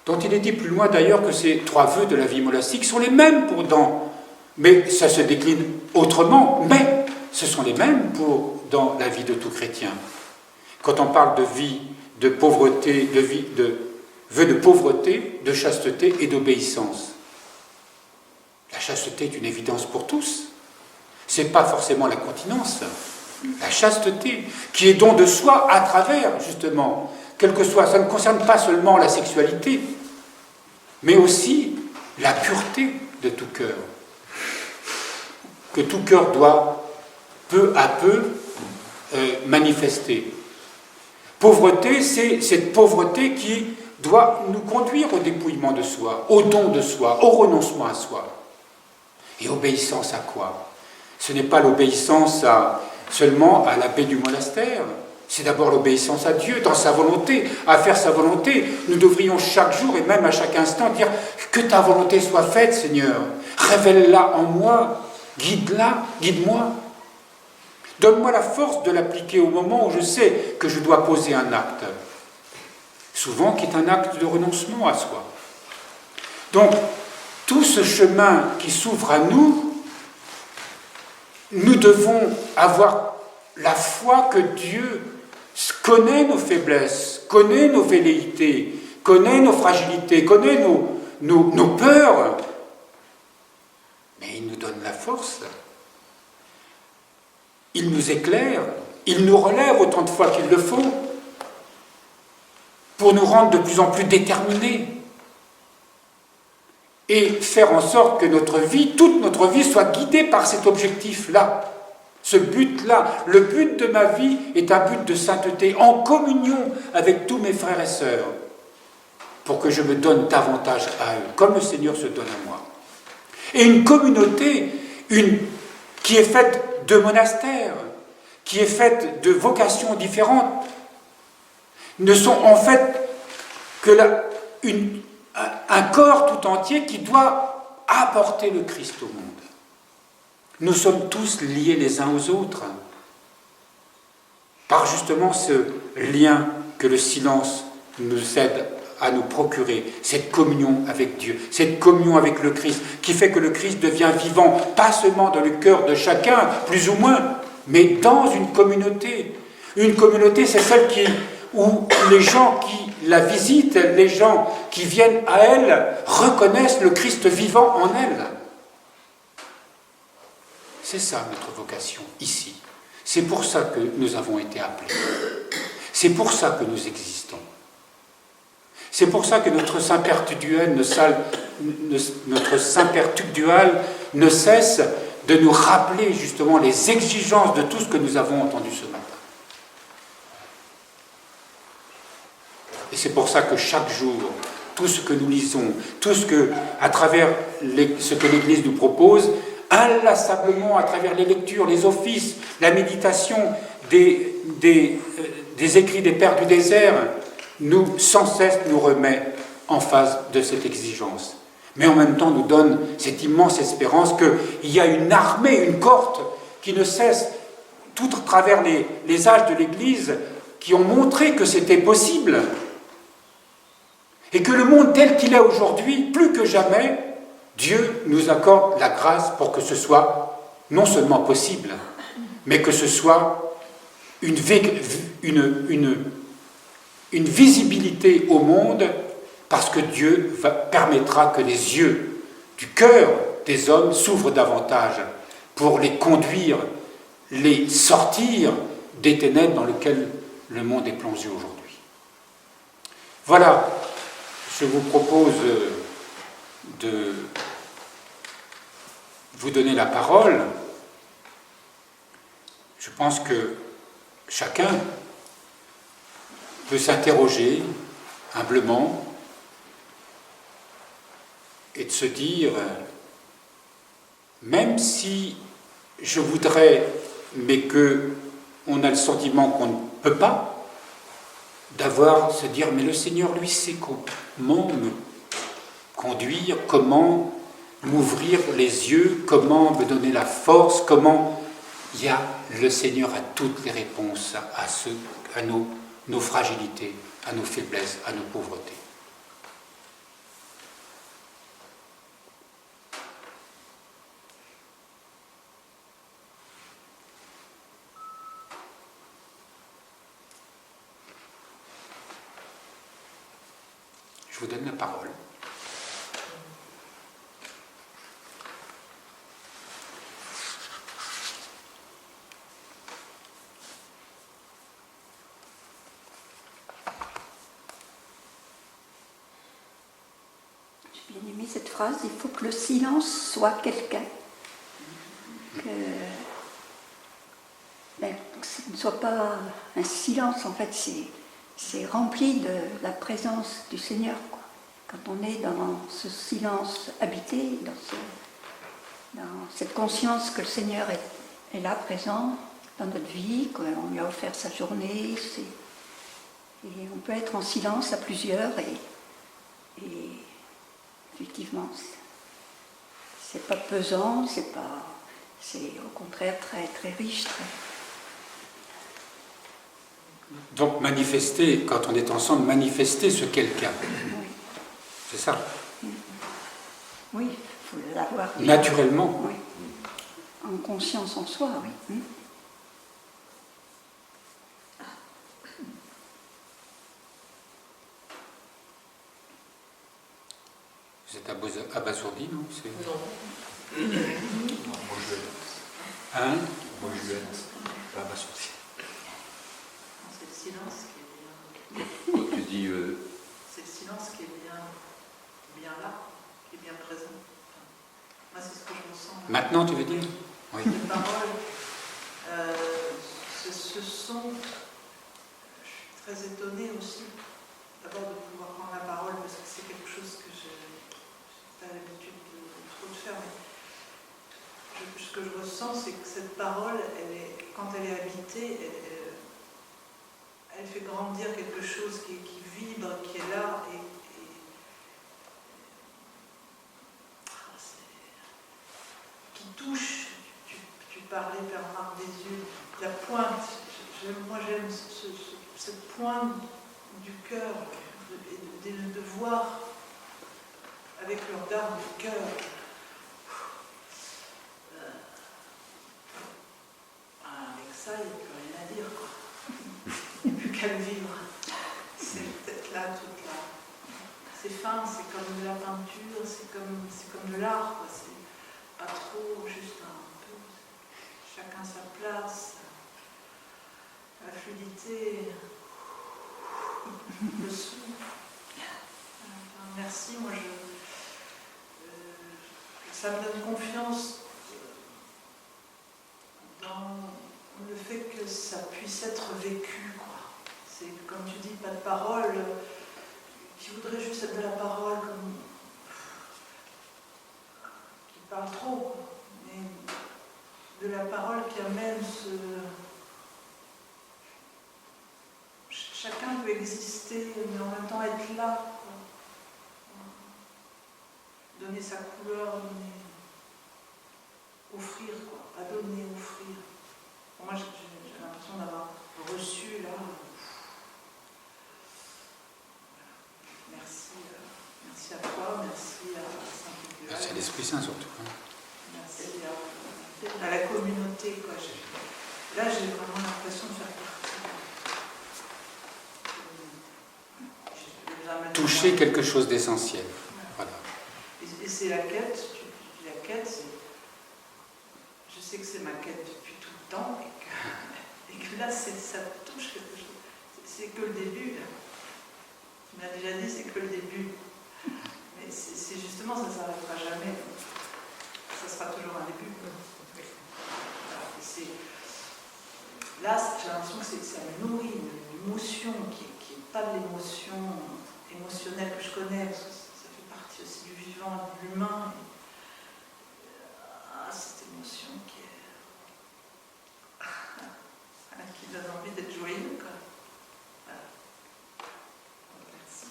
dont il est dit plus loin d'ailleurs que ces 3 vœux de la vie monastique sont les mêmes pourtant, mais ça se décline autrement, mais ce sont les mêmes dans la vie de tout chrétien. Quand on parle de vie de pauvreté, de vœux de pauvreté, de chasteté et d'obéissance. La chasteté est une évidence pour tous. Ce n'est pas forcément la continence. La chasteté, qui est don de soi à travers, justement, quel que soit, ça ne concerne pas seulement la sexualité, mais aussi la pureté de tout cœur, que tout cœur doit peu à peu manifester. Pauvreté, c'est cette pauvreté qui doit nous conduire au dépouillement de soi, au don de soi, au renoncement à soi. Et obéissance à quoi? Ce n'est pas l'obéissance seulement à l'abbé du monastère, c'est d'abord l'obéissance à Dieu, dans sa volonté, à faire sa volonté. Nous devrions chaque jour et même à chaque instant dire « Que ta volonté soit faite, Seigneur, révèle-la en moi, guide-la, guide-moi. Donne-moi la force de l'appliquer au moment où je sais que je dois poser un acte. » Souvent qui est un acte de renoncement à soi. Donc, tout ce chemin qui s'ouvre à nous, nous devons avoir la foi que Dieu connaît nos faiblesses, connaît nos velléités, connaît nos fragilités, connaît nos peurs. Mais il nous donne la force. Il nous éclaire, il nous relève autant de fois qu'il le faut, pour nous rendre de plus en plus déterminés et faire en sorte que notre vie, toute notre vie, soit guidée par cet objectif-là, Ce but-là, le but de ma vie est un but de sainteté, en communion avec tous mes frères et sœurs, pour que je me donne davantage à eux, comme le Seigneur se donne à moi. Et une communauté qui est faite de monastères, qui est faite de vocations différentes, ne sont en fait que un corps tout entier qui doit apporter le Christ au monde. Nous sommes tous liés les uns aux autres, par justement ce lien que le silence nous aide à nous procurer, cette communion avec Dieu, cette communion avec le Christ, qui fait que le Christ devient vivant, pas seulement dans le cœur de chacun, plus ou moins, mais dans une communauté. Une communauté, c'est celle où les gens qui la visitent, les gens qui viennent à elle, reconnaissent le Christ vivant en elle. C'est ça notre vocation, ici. C'est pour ça que nous avons été appelés. C'est pour ça que nous existons. C'est pour ça que notre Saint-Père Tugdual ne cesse de nous rappeler justement les exigences de tout ce que nous avons entendu ce matin. Et c'est pour ça que chaque jour, tout ce que nous lisons, tout ce que, à travers ce que l'Église nous propose, inlassablement, à travers les lectures, les offices, la méditation des écrits des Pères du désert, sans cesse nous remet en face de cette exigence. Mais en même temps nous donne cette immense espérance qu'il y a une armée, une cohorte qui ne cesse, tout à travers les âges de l'Église, qui ont montré que c'était possible. Et que le monde tel qu'il est aujourd'hui, plus que jamais, Dieu nous accorde la grâce pour que ce soit non seulement possible, mais que ce soit une visibilité au monde, parce que Dieu permettra que les yeux du cœur des hommes s'ouvrent davantage pour les conduire, les sortir des ténèbres dans lesquelles le monde est plongé aujourd'hui. Voilà, je vous propose de vous donner la parole. Je pense que chacun peut s'interroger humblement et de se dire, même si je voudrais, mais qu'on a le sentiment qu'on ne peut pas, se dire, mais le Seigneur, lui, sait comment me conduire, comment m'ouvrir les yeux, comment me donner la force, le Seigneur a toutes les réponses à nos fragilités, à nos faiblesses, à nos pauvretés. Je vous donne la parole. J'ai bien aimé cette phrase, il faut que le silence soit quelqu'un. Que ce ne soit pas un silence, en fait, c'est rempli de la présence du Seigneur, quoi. Quand on est dans ce silence habité, dans cette conscience que le Seigneur est là, présent dans notre vie, qu'on lui a offert sa journée, et on peut être en silence à plusieurs, et effectivement, c'est pas pesant, c'est au contraire très, très riche, Donc manifester, quand on est ensemble, manifester ce quelqu'un. Oui. C'est ça. Oui, il faut l'avoir. Naturellement. Oui. En conscience en soi, oui. Vous êtes abasourdi, non? Non. Non, moi je laisse. Hein? Moi je laisse. Pas abasourdi. C'est le silence qui est bien. Quand tu dis. C'est le silence qui est bien là, qui est bien présent. Moi, c'est ce que je ressens. Maintenant, tu veux dire? Oui. Les paroles, Ce sont, je suis très étonnée aussi, d'abord de pouvoir prendre la parole, parce que c'est quelque chose que je n'ai pas l'habitude de trop de faire, mais ce que je ressens, c'est que cette parole, quand elle est habitée, elle fait grandir quelque chose qui vibre, qui est là, qui touche. Tu parlais, Père Marc, des yeux, la pointe. Moi, j'aime cette pointe du cœur, de voir avec le regard du cœur. Avec ça, il n'y a plus rien à dire, quoi. Il n'y a plus qu'à le vivre. C'est peut-être là, toute là. C'est fin, c'est comme de la peinture, c'est comme de l'art, quoi. C'est pas trop, juste un peu. Chacun sa place. La fluidité, le souffle. Enfin, merci, moi ça me donne confiance dans le fait que ça puisse être vécu, quoi. C'est comme tu dis, pas de parole, qui voudrait juste être de la parole, comme qui parle trop, quoi. Mais de la parole qui amène chacun peut exister, mais en même temps être là, quoi. Donner sa couleur, offrir, quoi. Pas donner, offrir. Moi, j'ai l'impression d'avoir reçu, là. Merci à toi, merci à Saint-Pédule. Merci à l'Esprit Saint, surtout. Merci à la communauté, quoi. Là, j'ai vraiment l'impression de faire partie. Toucher quelque chose d'essentiel. Voilà. Et c'est la quête, la quête, je sais que c'est ma quête depuis tout le temps, et que là, ça touche quelque chose. C'est que le début, là. Tu m'as déjà dit, c'est que le début. Mais c'est justement, ça ne s'arrêtera jamais. Ça sera toujours un début. Là, j'ai l'impression que ça me nourrit une émotion qui n'est pas de l'émotion émotionnelle que je connais, parce que ça fait partie aussi du vivant, de l'humain. Cette émotion qui donne envie d'être joyeux, quoi. Voilà. Merci.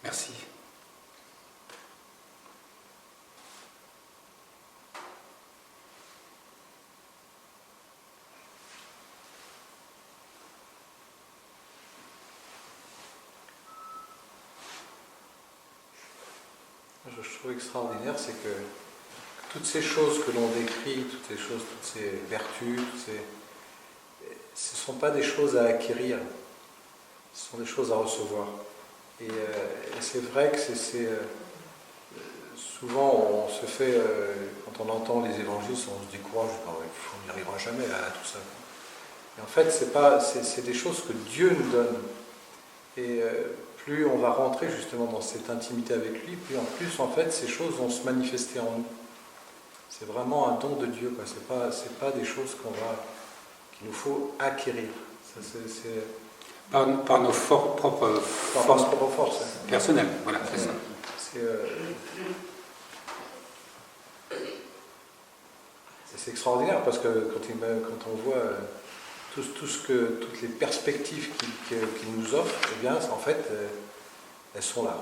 Merci. Je trouve extraordinaire, c'est que toutes ces choses que l'on décrit, toutes ces choses, toutes ces vertus, ce ne sont pas des choses à acquérir, ce sont des choses à recevoir. Et c'est vrai que souvent on se fait, quand on entend les évangiles, on se décourage, on n'y arrivera jamais à tout ça. Et en fait, c'est des choses que Dieu nous donne. Et plus on va rentrer justement dans cette intimité avec lui, plus en plus, en fait, ces choses vont se manifester en nous. C'est vraiment un don de Dieu, quoi. C'est pas des choses qu'il nous faut acquérir. Par nos propres forces personnelles, voilà, c'est ça. C'est extraordinaire parce que quand on voit toutes les perspectives qu'il nous offre, eh bien, en fait, elles sont là.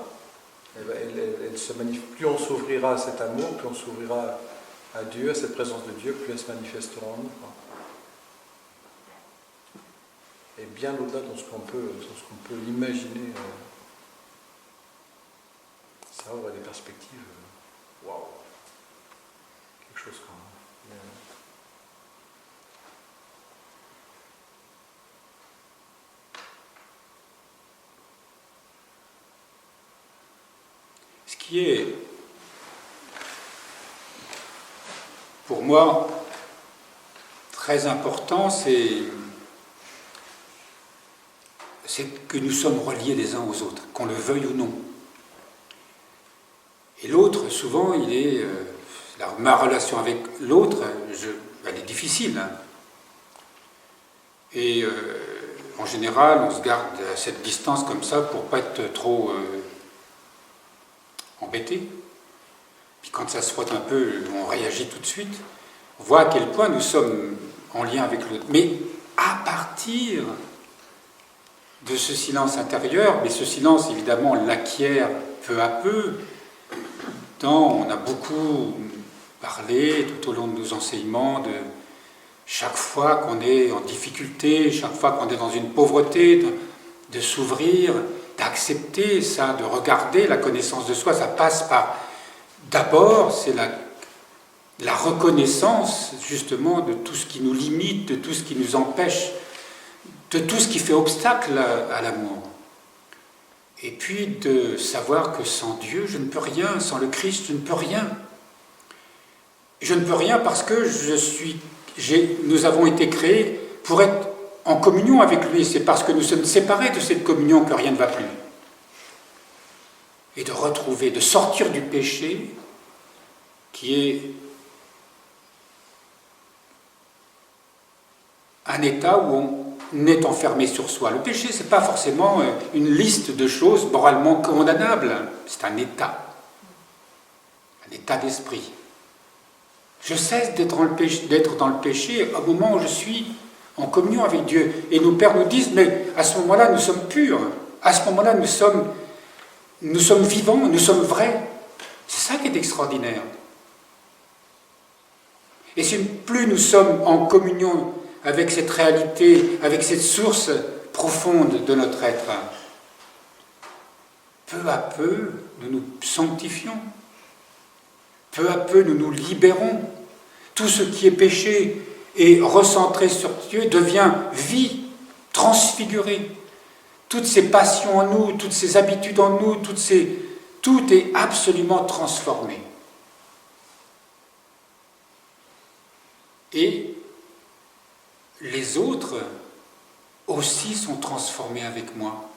Elles se manifestent. Plus on s'ouvrira à cet amour, plus on s'ouvrira à Dieu, à cette présence de Dieu, plus elles se manifesteront en nous, quoi. Et bien au-delà de ce qu'on peut l'imaginer, ça ouvre des perspectives. Waouh! Quelque chose quand même. Ce qui est, pour moi, très important, c'est que nous sommes reliés les uns aux autres, qu'on le veuille ou non. Et l'autre, souvent, il est Alors, ma relation avec l'autre, elle est difficile. Hein. Et en général, on se garde à cette distance comme ça pour pas être trop embêté. Puis quand ça se frotte un peu, on réagit tout de suite. On voit à quel point nous sommes en lien avec l'autre. Mais à partir de ce silence intérieur, mais ce silence, évidemment, on l'acquiert peu à peu. On a beaucoup parlé tout au long de nos enseignements de chaque fois qu'on est en difficulté, chaque fois qu'on est dans une pauvreté, de s'ouvrir, d'accepter ça, de regarder la connaissance de soi. Ça passe par, d'abord, c'est la reconnaissance justement de tout ce qui nous limite, de tout ce qui nous empêche, de tout ce qui fait obstacle à l'amour. Et puis de savoir que sans Dieu, je ne peux rien, sans le Christ, je ne peux rien. Je ne peux rien parce que nous avons été créés pour être en communion avec lui. C'est parce que nous sommes séparés de cette communion que rien ne va plus. Et de retrouver, de sortir du péché qui est un état où on est enfermé sur soi. Le péché, ce n'est pas forcément une liste de choses moralement condamnables. C'est un état d'esprit. Je cesse d'être dans le péché au moment où je suis en communion avec Dieu. Et nos pères nous disent, mais à ce moment-là, nous sommes purs. À ce moment-là, nous sommes vivants, nous sommes vrais. C'est ça qui est extraordinaire. Et si plus nous sommes en communion avec cette réalité, avec cette source profonde de notre être, peu à peu, nous nous sanctifions. Peu à peu, nous nous libérons. Tout ce qui est péché et recentré sur Dieu devient vie, transfigurée. Toutes ces passions en nous, toutes ces habitudes en nous, tout est absolument transformé. Et les autres aussi sont transformés avec moi.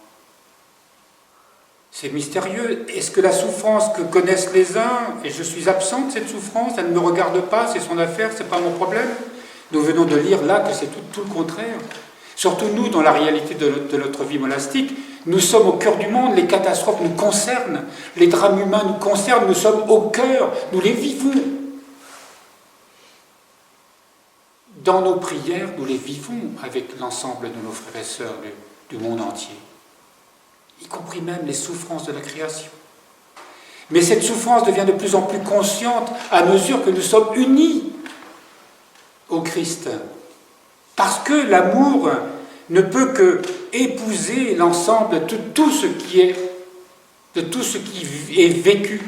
C'est mystérieux. Est-ce que la souffrance que connaissent les uns, et je suis absent de cette souffrance, elle ne me regarde pas, c'est son affaire, c'est pas mon problème? Nous venons de lire là que c'est tout le contraire. Surtout nous, dans la réalité de notre vie monastique, nous sommes au cœur du monde, les catastrophes nous concernent, les drames humains nous concernent, nous sommes au cœur, nous les vivons. Dans nos prières, nous les vivons avec l'ensemble de nos frères et sœurs du monde entier, y compris même les souffrances de la création. Mais cette souffrance devient de plus en plus consciente à mesure que nous sommes unis au Christ. Parce que l'amour ne peut que épouser l'ensemble de tout ce qui est vécu.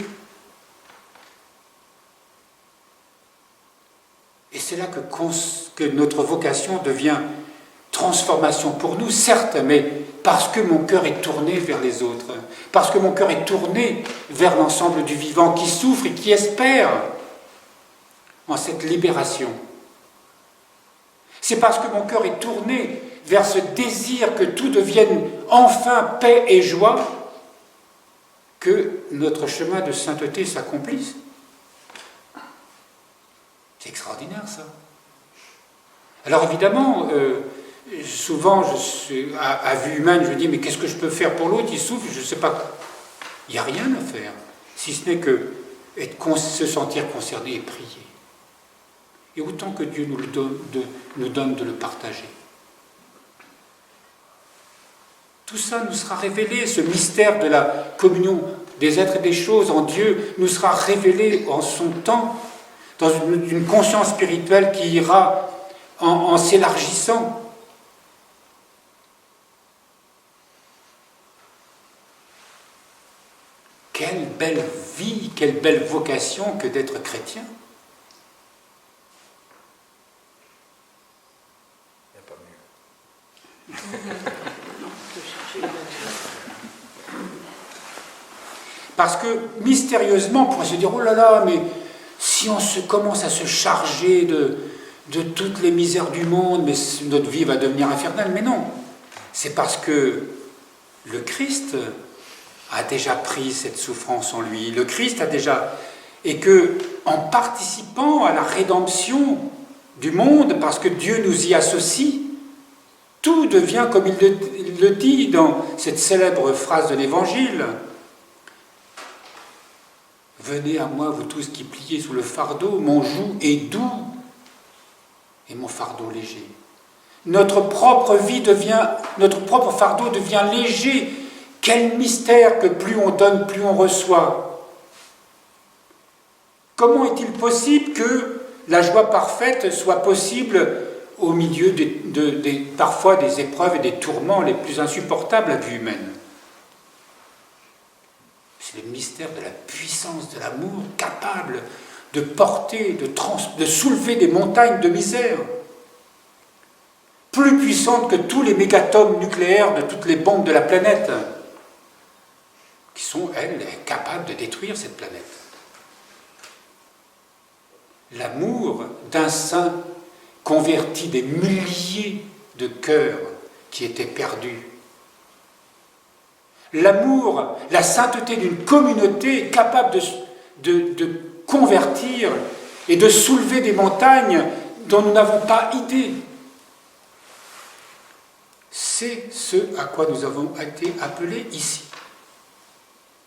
Et c'est là que notre vocation devient transformation pour nous, certes, mais parce que mon cœur est tourné vers les autres, parce que mon cœur est tourné vers l'ensemble du vivant qui souffre et qui espère en cette libération. C'est parce que mon cœur est tourné vers ce désir que tout devienne enfin paix et joie que notre chemin de sainteté s'accomplisse. C'est extraordinaire, ça. Alors évidemment, souvent, à vue humaine, je me dis, mais qu'est-ce que je peux faire pour l'autre? Il souffre, je ne sais pas. Il n'y a rien à faire, si ce n'est que se sentir concerné et prier. Et autant que Dieu nous donne de le partager. Tout ça nous sera révélé, ce mystère de la communion des êtres et des choses en Dieu nous sera révélé en son temps, dans une conscience spirituelle qui ira en s'élargissant. Quelle belle vie, quelle belle vocation que d'être chrétien. Il n'y a pas mieux. Parce que mystérieusement, on pourrait se dire, oh là là, mais si on commence à se charger de toutes les misères du monde, mais notre vie va devenir infernale. Mais non, c'est parce que le Christ a déjà pris cette souffrance en lui. Le Christ a déjà et que, en participant à la rédemption du monde, parce que Dieu nous y associe, tout devient, comme il le dit dans cette célèbre phrase de l'Évangile, « Venez à moi, vous tous qui pliez sous le fardeau, mon joug est doux et mon fardeau léger. » Notre propre fardeau devient léger. Quel mystère que plus on donne, plus on reçoit. Comment est-il possible que la joie parfaite soit possible au milieu parfois des épreuves et des tourments les plus insupportables à vue humaine? C'est le mystère de la puissance de l'amour capable de porter, de soulever des montagnes de misère, plus puissante que tous les mégatomes nucléaires de toutes les bombes de la planète, qui sont, elles, capables de détruire cette planète. L'amour d'un saint convertit des milliers de cœurs qui étaient perdus. L'amour, la sainteté d'une communauté capable de convertir et de soulever des montagnes dont nous n'avons pas idée. C'est ce à quoi nous avons été appelés ici.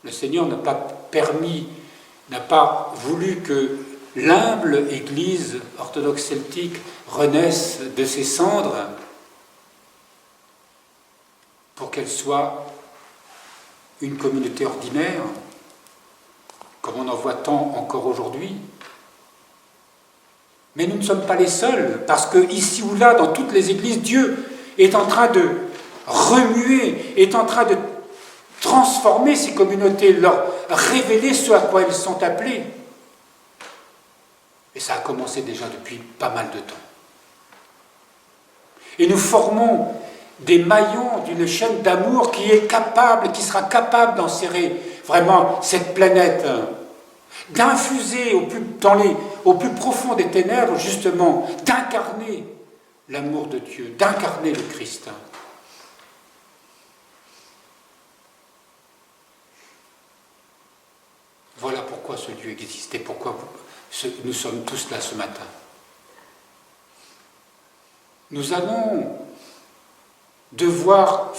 Le Seigneur n'a pas voulu que l'humble Église orthodoxe celtique renaisse de ses cendres pour qu'elle soit une communauté ordinaire, comme on en voit tant encore aujourd'hui. Mais nous ne sommes pas les seuls, parce que ici ou là, dans toutes les églises, Dieu est en train de remuer, est en train de transformer ces communautés, leur révéler ce à quoi elles sont appelées. Et ça a commencé déjà depuis pas mal de temps. Et nous formons des maillons d'une chaîne d'amour qui sera capable d'enserrer vraiment cette planète, d'infuser au plus profond des ténèbres, justement, d'incarner l'amour de Dieu, d'incarner le Christ. Voilà pourquoi ce Dieu existe et pourquoi nous sommes tous là ce matin. Nous allons devoir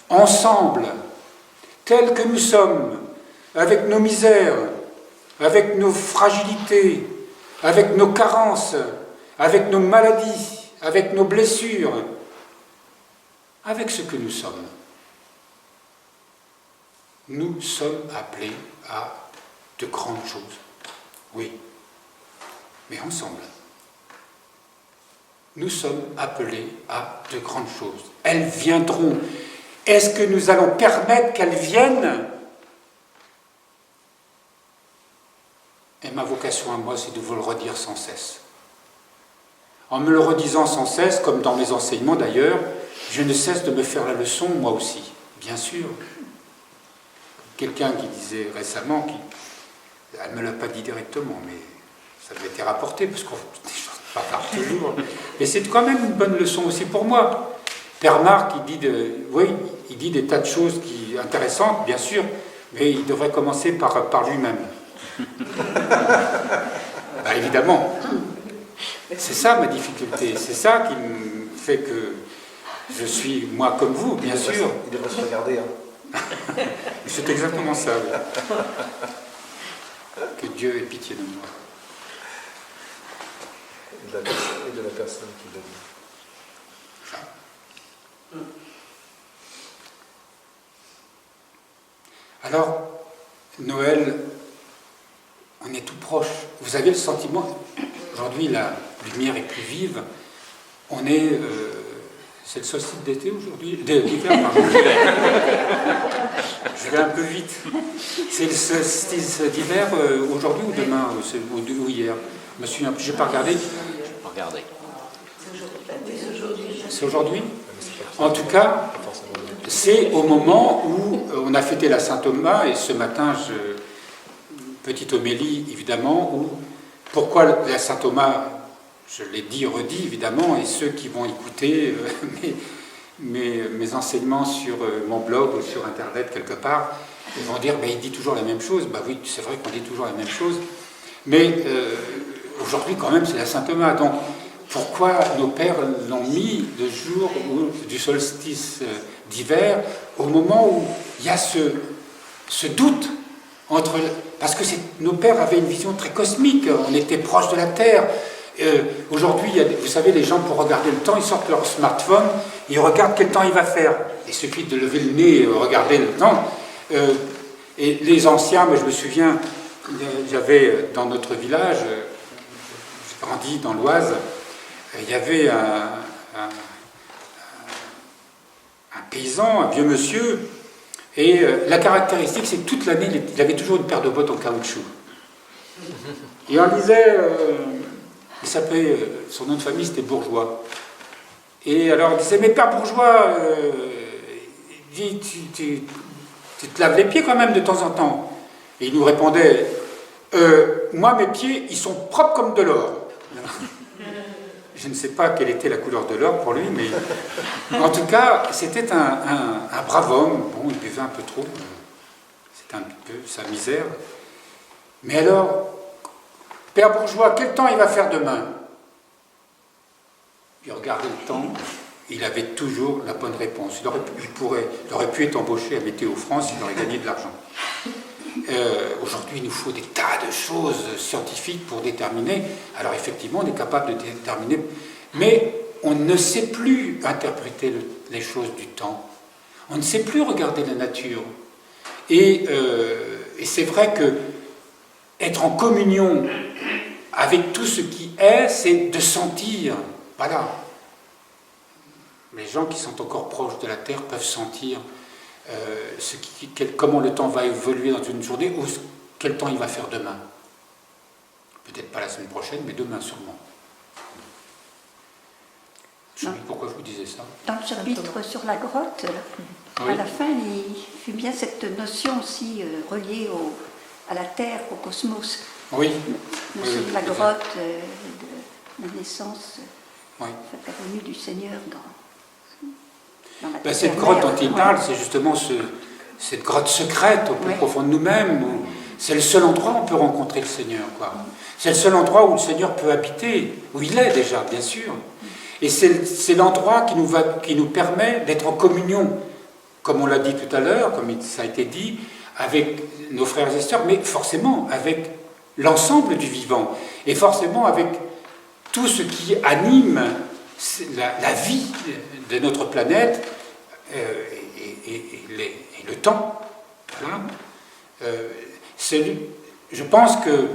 ensemble, tels que nous sommes, avec nos misères, avec nos fragilités, avec nos carences, avec nos maladies, avec nos blessures, avec ce que nous sommes. Nous sommes appelés à de grandes choses, oui, mais ensemble. Nous sommes appelés à de grandes choses. Elles viendront. Est-ce que nous allons permettre qu'elles viennent? Et ma vocation à moi, c'est de vous le redire sans cesse. En me le redisant sans cesse, comme dans mes enseignements d'ailleurs, je ne cesse de me faire la leçon, moi aussi, bien sûr. Quelqu'un qui disait récemment, elle ne me l'a pas dit directement, mais ça lui a été rapporté, parce qu'on pas parle toujours. Mais c'est quand même une bonne leçon aussi pour moi. Bernard, il dit des tas de choses intéressantes, bien sûr, mais il devrait commencer par lui-même. Bah, évidemment. C'est ça ma difficulté. C'est ça qui me fait que je suis, moi comme vous, bien sûr. Il devrait se regarder. Hein. C'est exactement ça. Oui. Que Dieu ait pitié de moi. Et de la personne qui l'a dit. Alors, Noël, on est tout proche. Vous avez le sentiment, aujourd'hui la lumière est plus vive, c'est le solstice d'été aujourd'hui, d'hiver, pardon. Je vais un peu vite. C'est le solstice d'hiver aujourd'hui ou demain, ou hier. Je n'ai pas regardé. Regardez. C'est aujourd'hui. En tout cas, c'est au moment où on a fêté la Saint-Thomas, et ce matin, petite homélie évidemment, où pourquoi la Saint-Thomas, je l'ai dit, redit évidemment, et ceux qui vont écouter mes enseignements sur mon blog ou sur Internet quelque part, ils vont dire, il dit toujours la même chose. Oui, c'est vrai qu'on dit toujours la même chose. Mais aujourd'hui, quand même, c'est la Saint-Thomas. Donc, pourquoi nos pères l'ont mis le jour du solstice d'hiver, au moment où il y a ce doute entre... Parce que nos pères avaient une vision très cosmique, on était proche de la Terre. Aujourd'hui, vous savez, les gens, pour regarder le temps, ils sortent leur smartphone, ils regardent quel temps il va faire. Il suffit de lever le nez et regarder le temps. Et les anciens, moi je me souviens, j'avais dans notre village, j'ai grandi dans l'Oise, il y avait un paysan, un vieux monsieur, et la caractéristique, c'est que toute l'année, il avait toujours une paire de bottes en caoutchouc. Et on disait, il s'appelait, son nom de famille c'était Bourgeois. Et alors on disait, mais père Bourgeois, tu te laves les pieds quand même de temps en temps. Et il nous répondait, moi mes pieds, ils sont propres comme de l'or. Je ne sais pas quelle était la couleur de l'or pour lui, mais en tout cas, c'était un brave homme. Bon, il buvait un peu trop, c'était un peu sa misère. Mais alors, père Bourgeois, quel temps il va faire demain? Il regardait le temps, il avait toujours la bonne réponse. Il aurait pu être embauché à Météo France, il aurait gagné de l'argent. Aujourd'hui, il nous faut des tas de choses scientifiques pour déterminer. Alors effectivement, on est capable de déterminer, mais on ne sait plus interpréter les choses du temps. On ne sait plus regarder la nature. Et c'est vrai que être en communion avec tout ce qui est, c'est de sentir. Voilà. Les gens qui sont encore proches de la Terre peuvent sentir comment le temps va évoluer dans une journée ou quel temps il va faire demain. Peut-être pas la semaine prochaine, mais demain sûrement. Je sais plus pourquoi je vous disais ça. Dans le chapitre sur la grotte, Oui. à la fin, il fait bien cette notion aussi reliée à la Terre, au cosmos. Oui. La notion de la grotte, de la naissance, Oui. la venue du Seigneur dans la Ben, cette terre. grotte dont il parle, c'est justement cette grotte secrète au plus profond de nous-mêmes. C'est le seul endroit où on peut rencontrer le Seigneur, quoi. C'est le seul endroit où le Seigneur peut habiter, où il est déjà, bien sûr. Et c'est l'endroit qui nous permet d'être en communion, comme on l'a dit tout à l'heure, comme ça a été dit, avec nos frères et sœurs, mais forcément avec l'ensemble du vivant, et forcément avec tout ce qui anime la vie de notre planète et le temps. Voilà. Je pense que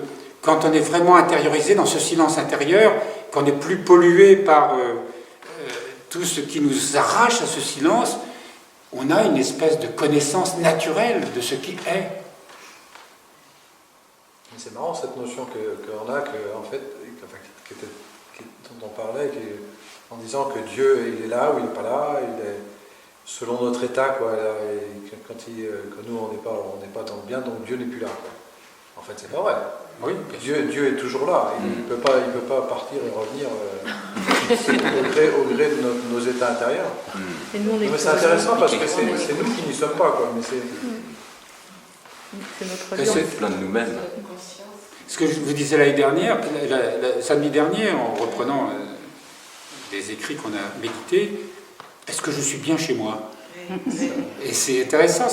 quand on est vraiment intériorisé dans ce silence intérieur, qu'on n'est plus pollué par tout ce qui nous arrache à ce silence, on a une espèce de connaissance naturelle de ce qui est. C'est marrant cette notion qu'on a, en fait, dont on parlait, en disant que Dieu il est là ou il n'est pas là, il est selon notre état, quoi. Et quand nous on n'est pas dans le bien, donc Dieu n'est plus là, quoi. En fait, c'est pas vrai. Oui, Dieu est toujours là. Il ne peut pas partir et revenir au gré de nos états intérieurs. Et nous, Mais c'est intéressant parce que c'est nous qui n'y sommes pas, quoi. Mais c'est notre Et vie. c'est plein de nous-mêmes. ce que je vous disais l'année dernière, samedi dernier, en reprenant des écrits qu'on a médités, est-ce que je suis bien chez moi? Et c'est intéressant,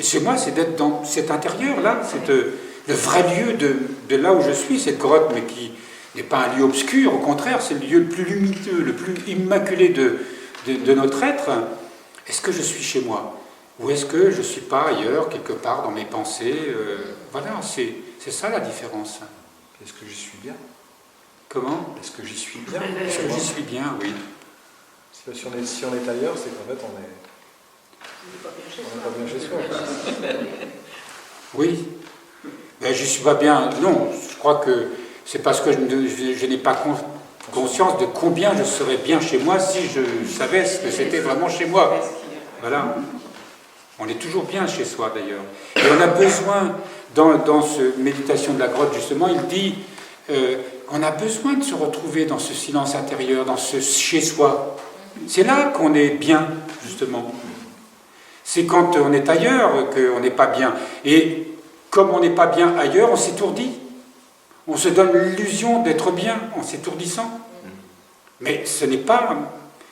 chez moi, c'est d'être dans cet intérieur-là, le vrai lieu de là où je suis, cette grotte, mais qui n'est pas un lieu obscur, au contraire, c'est le lieu le plus lumineux, le plus immaculé de notre être. Est-ce que je suis chez moi? Ou est-ce que je ne suis pas ailleurs, quelque part, dans mes pensées? Voilà, c'est ça la différence. est-ce que j'y suis bien? Comment? Est-ce que j'y suis bien? Est-ce que j'y suis bien? Oui. Si on est ailleurs, c'est qu'en fait on n'est pas bien chez soi. Oui. Ben, je ne suis pas bien. Non, je crois que c'est parce que je n'ai pas conscience de combien je serais bien chez moi si je savais ce que c'était vraiment chez moi. Voilà. On est toujours bien chez soi d'ailleurs. Et on a besoin, dans cette méditation de la grotte justement, il dit, on a besoin de se retrouver dans ce silence intérieur, dans ce chez soi. C'est là qu'on est bien, justement. C'est quand on est ailleurs qu'on n'est pas bien. Et comme on n'est pas bien ailleurs, on s'étourdit. On se donne l'illusion d'être bien en s'étourdissant. Mais ce n'est pas...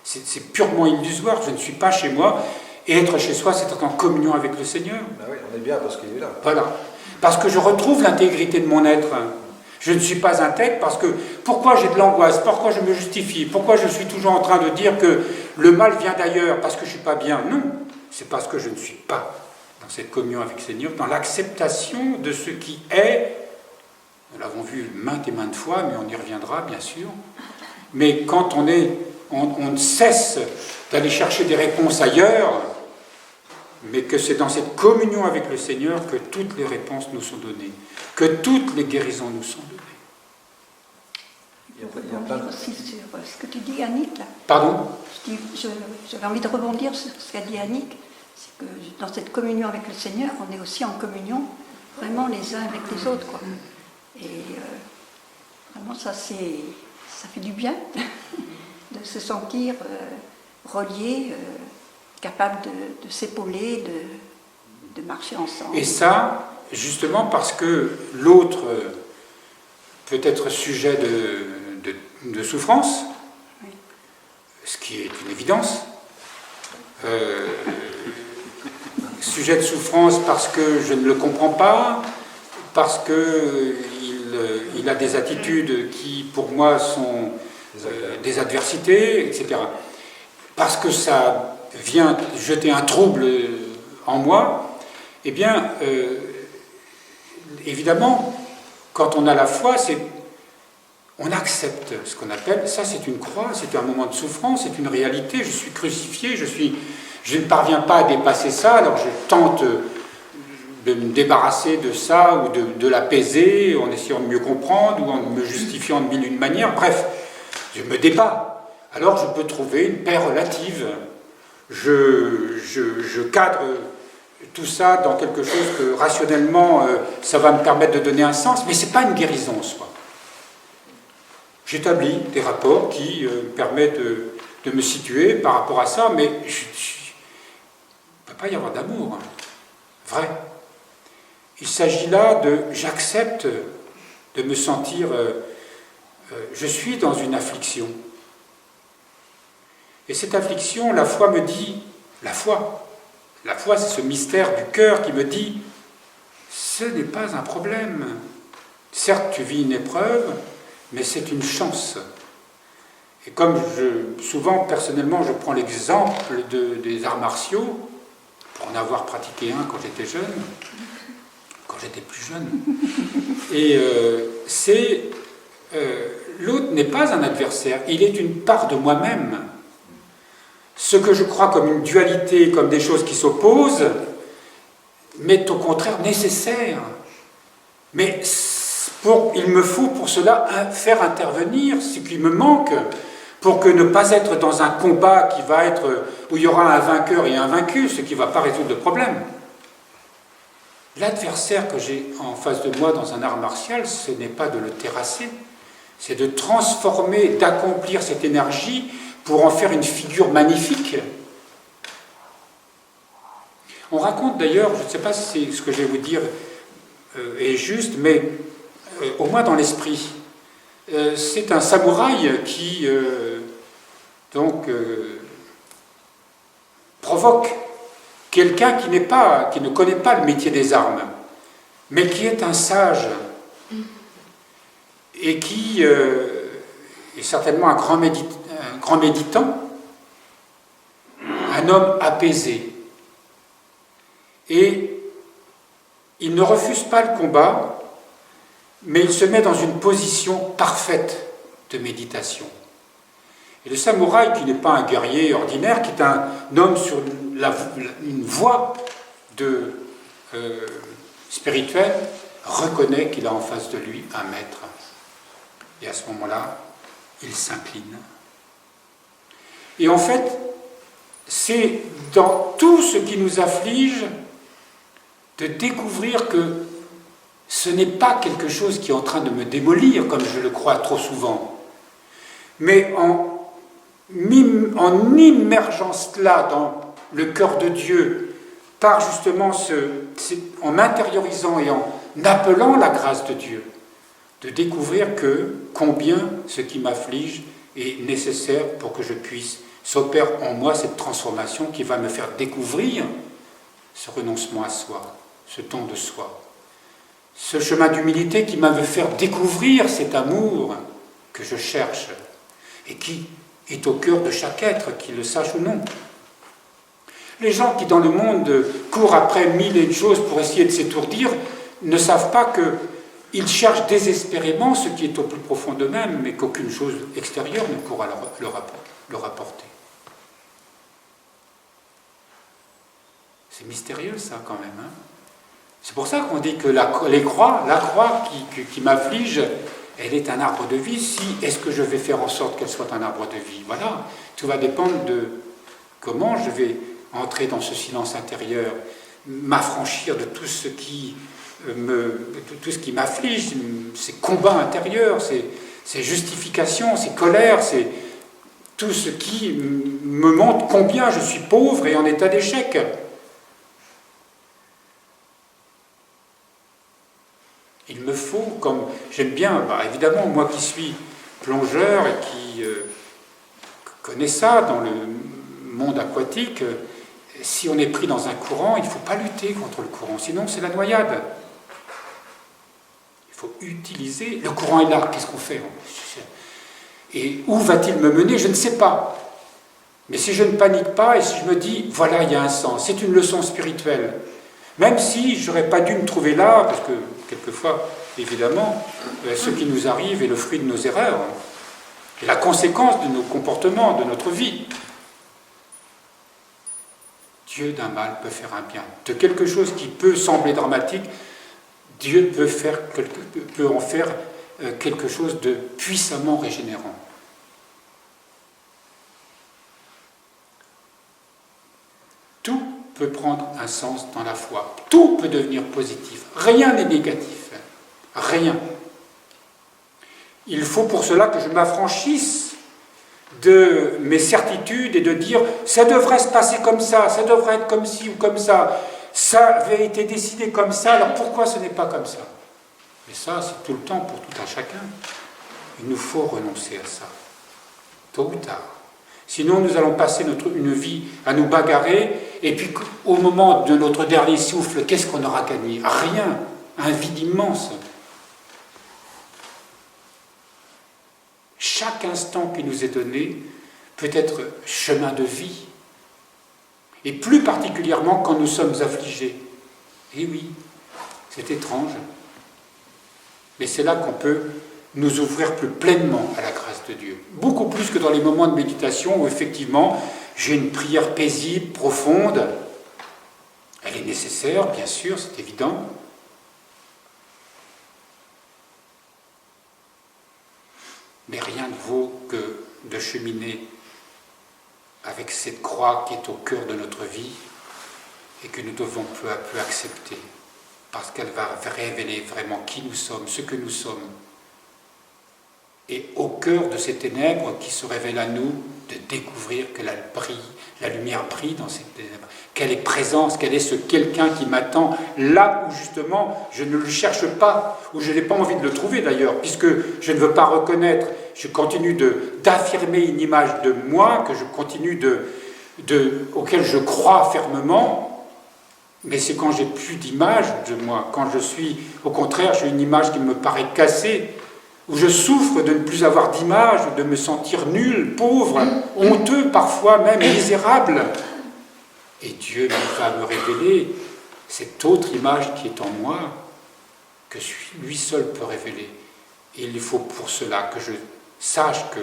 C'est purement illusoire. Je ne suis pas chez moi. Et être chez soi, c'est être en communion avec le Seigneur. Ben oui, on est bien parce qu'il est là. Voilà. Parce que je retrouve l'intégrité de mon être. Je ne suis pas intègre parce que... Pourquoi j'ai de l'angoisse? Pourquoi je me justifie? Pourquoi je suis toujours en train de dire que le mal vient d'ailleurs parce que je ne suis pas bien? Non. C'est parce que je ne suis pas dans cette communion avec le Seigneur, dans l'acceptation de ce qui est. Nous l'avons vu maintes et maintes fois, mais on y reviendra, bien sûr. Mais quand on ne cesse d'aller chercher des réponses ailleurs, mais que c'est dans cette communion avec le Seigneur que toutes les réponses nous sont données, que toutes les guérisons nous sont données. Je rebondir aussi sur ce que tu dis, Annick, là. Pardon? J'avais envie de rebondir sur ce qu'a dit Annick, c'est que dans cette communion avec le Seigneur, on est aussi en communion vraiment les uns avec les autres, quoi. Et vraiment, ça fait du bien de se sentir relié, capable de s'épauler, de marcher ensemble. Et ça, justement parce que l'autre peut être sujet de souffrance, Oui. ce qui est une évidence. Sujet de souffrance parce que je ne le comprends pas, parce qu'il a des attitudes qui, pour moi, sont des adversités, etc. Parce que ça vient jeter un trouble en moi, eh bien, évidemment, quand on a la foi, on accepte ce qu'on appelle, ça c'est une croix, c'est un moment de souffrance, c'est une réalité, je suis crucifié, je ne parviens pas à dépasser ça, alors je tente de me débarrasser de ça ou de l'apaiser en essayant de mieux comprendre ou en me justifiant de mille et une manières, bref, je me débat. Alors je peux trouver une paix relative, je cadre tout ça dans quelque chose que rationnellement ça va me permettre de donner un sens, mais ce n'est pas une guérison en soi. J'établis des rapports qui me permettent de me situer par rapport à ça, mais il ne peut pas y avoir d'amour, hein. Vrai. Il s'agit là j'accepte de me sentir, je suis dans une affliction. Et cette affliction, la foi me dit, la foi c'est ce mystère du cœur qui me dit, ce n'est pas un problème. Certes, tu vis une épreuve, mais c'est une chance. Et comme souvent, personnellement, je prends l'exemple des arts martiaux, pour en avoir pratiqué un quand j'étais jeune, quand j'étais plus jeune, et l'autre n'est pas un adversaire, il est une part de moi-même. Ce que je crois comme une dualité, comme des choses qui s'opposent, m'est au contraire nécessaire. Mais il me faut pour cela faire intervenir ce qui me manque, pour que ne pas être dans un combat où il y aura un vainqueur et un vaincu, ce qui ne va pas résoudre le problème. L'adversaire que j'ai en face de moi dans un art martial, ce n'est pas de le terrasser, c'est de transformer, d'accomplir cette énergie pour en faire une figure magnifique. On raconte d'ailleurs, je ne sais pas si ce que je vais vous dire est juste, mais au moins dans l'esprit, c'est un samouraï qui provoque quelqu'un qui ne connaît pas le métier des armes, mais qui est un sage et qui est certainement un grand méditant, un homme apaisé. Et il ne refuse pas le combat, mais il se met dans une position parfaite de méditation. Et le samouraï, qui n'est pas un guerrier ordinaire, qui est un homme sur une voie spirituelle, reconnaît qu'il a en face de lui un maître. Et à ce moment-là, il s'incline. Et en fait, c'est dans tout ce qui nous afflige de découvrir que ce n'est pas quelque chose qui est en train de me démolir, comme je le crois trop souvent, mais en immergeant cela dans le cœur de Dieu, par justement en m'intériorisant et en appelant la grâce de Dieu, de découvrir que combien ce qui m'afflige est nécessaire pour que je puisse s'opère en moi cette transformation qui va me faire découvrir ce renoncement à soi, ce don de soi. Ce chemin d'humilité qui m'a fait faire découvrir cet amour que je cherche et qui est au cœur de chaque être, qu'il le sache ou non. Les gens qui dans le monde courent après mille et une choses pour essayer de s'étourdir ne savent pas qu'ils cherchent désespérément ce qui est au plus profond d'eux-mêmes, mais qu'aucune chose extérieure ne pourra leur apporter. C'est mystérieux ça quand même. Hein. C'est pour ça qu'on dit que la croix qui m'afflige, elle est un arbre de vie. Si, est-ce que je vais faire en sorte qu'elle soit un arbre de vie? Voilà, tout va dépendre de comment je vais entrer dans ce silence intérieur, m'affranchir de tout ce qui m'afflige, ces combats intérieurs, ces justifications, ces colères, c'est tout ce qui me montre combien je suis pauvre et en état d'échec. Il me faut, comme j'aime bien, évidemment, moi qui suis plongeur et qui connais ça dans le monde aquatique, si on est pris dans un courant, il ne faut pas lutter contre le courant, sinon c'est la noyade. Il faut utiliser, le courant est là, qu'est-ce qu'on fait? Et où va-t-il me mener? Je ne sais pas. Mais si je ne panique pas et si je me dis, voilà, il y a un sens, c'est une leçon spirituelle. Même si je n'aurais pas dû me trouver là, parce que quelquefois, évidemment, ce qui nous arrive est le fruit de nos erreurs, et la conséquence de nos comportements, de notre vie. Dieu d'un mal peut faire un bien. De quelque chose qui peut sembler dramatique, Dieu peut en faire quelque chose de puissamment régénérant. Tout peut prendre un sens dans la foi. Tout peut devenir positif. Rien n'est négatif. Rien. Il faut pour cela que je m'affranchisse de mes certitudes et de dire « ça devrait se passer comme ça devrait être comme ci ou comme ça, ça avait été décidé comme ça, alors pourquoi ce n'est pas comme ça ?» Mais ça, c'est tout le temps pour tout un chacun. Il nous faut renoncer à ça, tôt ou tard. Sinon, nous allons passer une vie à nous bagarrer, et puis au moment de notre dernier souffle, qu'est-ce qu'on aura gagné? Rien, un vide immense. Chaque instant qui nous est donné peut être chemin de vie, et plus particulièrement quand nous sommes affligés. Et oui, c'est étrange, mais c'est là qu'on peut nous ouvrir plus pleinement à la grâce de Dieu. Beaucoup plus que dans les moments de méditation où effectivement j'ai une prière paisible, profonde. Elle est nécessaire, bien sûr, c'est évident. Mais rien ne vaut que de cheminer avec cette croix qui est au cœur de notre vie et que nous devons peu à peu accepter, parce qu'elle va révéler vraiment qui nous sommes, ce que nous sommes. Et au cœur de ces ténèbres qui se révèlent à nous, de découvrir que la lumière brille dans ces ténèbres, qu'elle est présence, qu'elle est ce quelqu'un qui m'attend là où justement je ne le cherche pas, où je n'ai pas envie de le trouver d'ailleurs, puisque je ne veux pas reconnaître, je continue d'affirmer une image de moi, que je continue auquel je crois fermement, mais c'est quand j'ai plus d'image de moi, quand je suis, au contraire, j'ai une image qui me paraît cassée, où je souffre de ne plus avoir d'image, de me sentir nul, pauvre, honteux, parfois même misérable. Et Dieu va me révéler cette autre image qui est en moi, que lui seul peut révéler. Et il faut pour cela que je sache que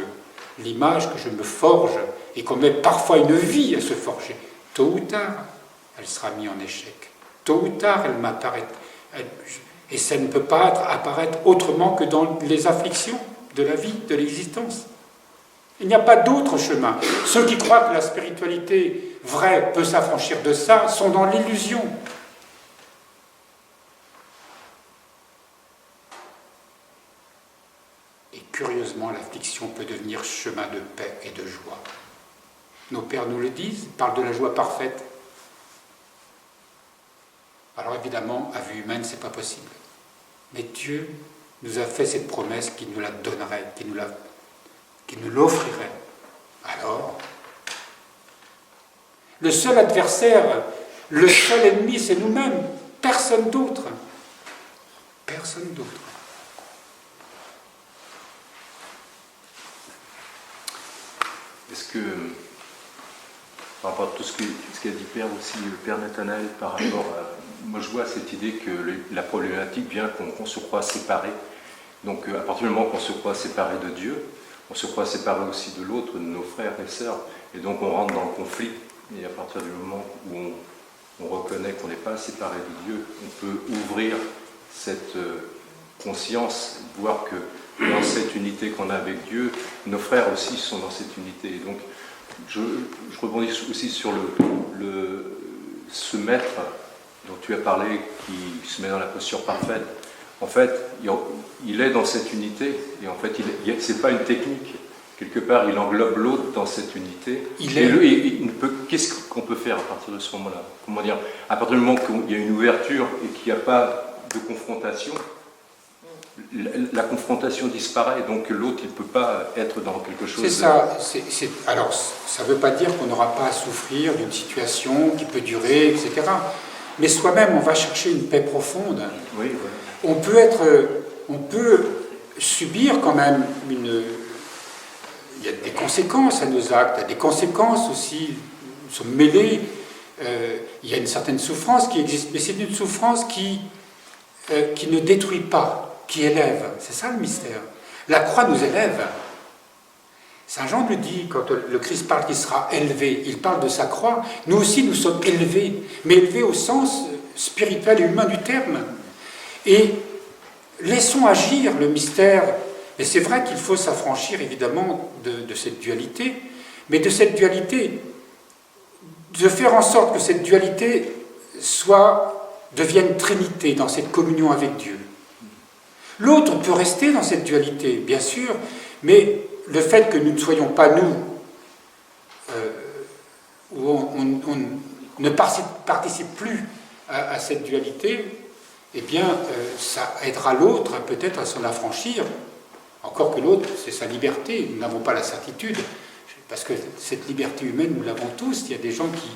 l'image que je me forge, et qu'on met parfois une vie à se forger, tôt ou tard, elle sera mise en échec. Tôt ou tard, elle m'apparaît. Et ça ne peut pas apparaître autrement que dans les afflictions de la vie, de l'existence. Il n'y a pas d'autre chemin. Ceux qui croient que la spiritualité vraie peut s'affranchir de ça sont dans l'illusion. Et curieusement, l'affliction peut devenir chemin de paix et de joie. Nos pères nous le disent, parlent de la joie parfaite. Alors évidemment, à vue humaine, ce n'est pas possible. Mais Dieu nous a fait cette promesse qu'il nous la donnerait, qu'il nous l'offrirait. Alors, le seul adversaire, le seul ennemi, c'est nous-mêmes, personne d'autre. Personne d'autre. Est-ce que, par rapport à tout ce qu'a dit Père aussi, Père Nathanaël, par rapport à... Moi je vois cette idée que la problématique vient qu'on se croit séparé. Donc à partir du moment qu'on se croit séparé de Dieu, on se croit séparé aussi de l'autre, de nos frères et sœurs. Et donc on rentre dans le conflit. Et à partir du moment où on reconnaît qu'on n'est pas séparé de Dieu, on peut ouvrir cette conscience, voir que dans cette unité qu'on a avec Dieu, nos frères aussi sont dans cette unité. Et donc, je rebondis aussi sur ce maître dont tu as parlé, qui se met dans la posture parfaite. En fait, il est dans cette unité, et en fait, c'est pas une technique. Quelque part, il englobe l'autre dans cette unité. Qu'est-ce qu'on peut faire à partir de ce moment-là? Comment dire? À partir du moment qu'il y a une ouverture et qu'il n'y a pas de confrontation, la confrontation disparaît, donc l'autre il ne peut pas être dans quelque chose... C'est ça. Alors, ça ne veut pas dire qu'on n'aura pas à souffrir d'une situation qui peut durer, etc. Mais soi-même, on va chercher une paix profonde. Oui, oui. On peut subir quand même il y a des conséquences à nos actes, il y a des conséquences aussi, nous sommes mêlés, il y a une certaine souffrance qui existe, mais c'est une souffrance qui ne détruit pas, qui élève. C'est ça le mystère. La croix nous élève. Saint Jean le dit, quand le Christ parle qu'il sera élevé, il parle de sa croix. Nous aussi, nous sommes élevés, mais élevés au sens spirituel et humain du terme. Et laissons agir le mystère. Et c'est vrai qu'il faut s'affranchir, évidemment, de cette dualité, mais de cette dualité, de faire en sorte que cette dualité devienne trinité dans cette communion avec Dieu. L'autre peut rester dans cette dualité, bien sûr, mais le fait que nous ne soyons pas nous, où on ne participe plus à cette dualité, eh bien, ça aidera l'autre peut-être à s'en affranchir. Encore que l'autre, c'est sa liberté, nous n'avons pas la certitude, parce que cette liberté humaine, nous l'avons tous. Il y a des gens qui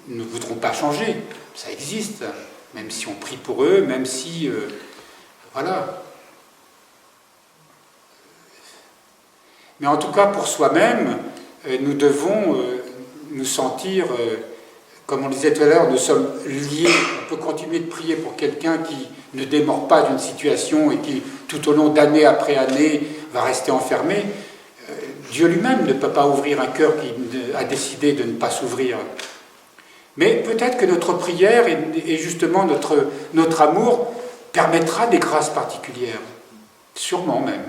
ne voudront pas changer, ça existe, même si on prie pour eux, même si... voilà. Mais en tout cas, pour soi-même, nous devons nous sentir, comme on le disait tout à l'heure, nous sommes liés. On peut continuer de prier pour quelqu'un qui ne démord pas d'une situation et qui, tout au long d'année après année, va rester enfermé. Dieu lui-même ne peut pas ouvrir un cœur qui a décidé de ne pas s'ouvrir. Mais peut-être que notre prière et justement notre amour permettra des grâces particulières. Sûrement même.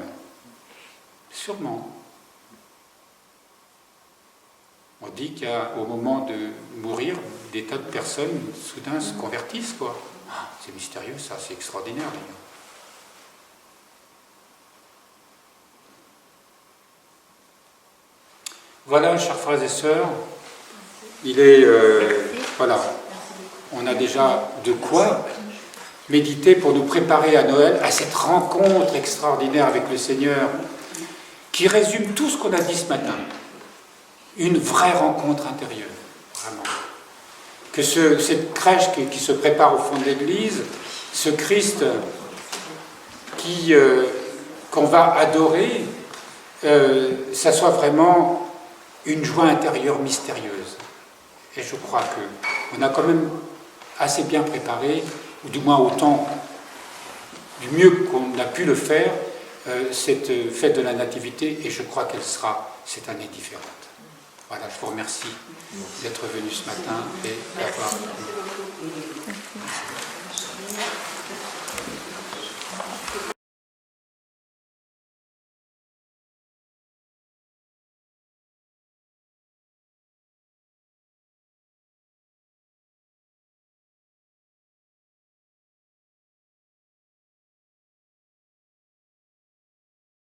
Sûrement. On dit qu'au moment de mourir, des tas de personnes soudain se convertissent, quoi. C'est mystérieux, ça, c'est extraordinaire, d'ailleurs. Voilà, chers frères et sœurs, il est... voilà, on a déjà de quoi méditer pour nous préparer à Noël, à cette rencontre extraordinaire avec le Seigneur, qui résume tout ce qu'on a dit ce matin. Une vraie rencontre intérieure, vraiment. Que cette crèche qui se prépare au fond de l'Église, ce Christ qu'on va adorer, ça soit vraiment une joie intérieure mystérieuse. Et je crois qu'on a quand même assez bien préparé, ou du moins autant, du mieux qu'on a pu le faire, cette fête de la Nativité, et je crois qu'elle sera cette année différente. Voilà, je vous remercie d'être venu ce matin et d'avoir...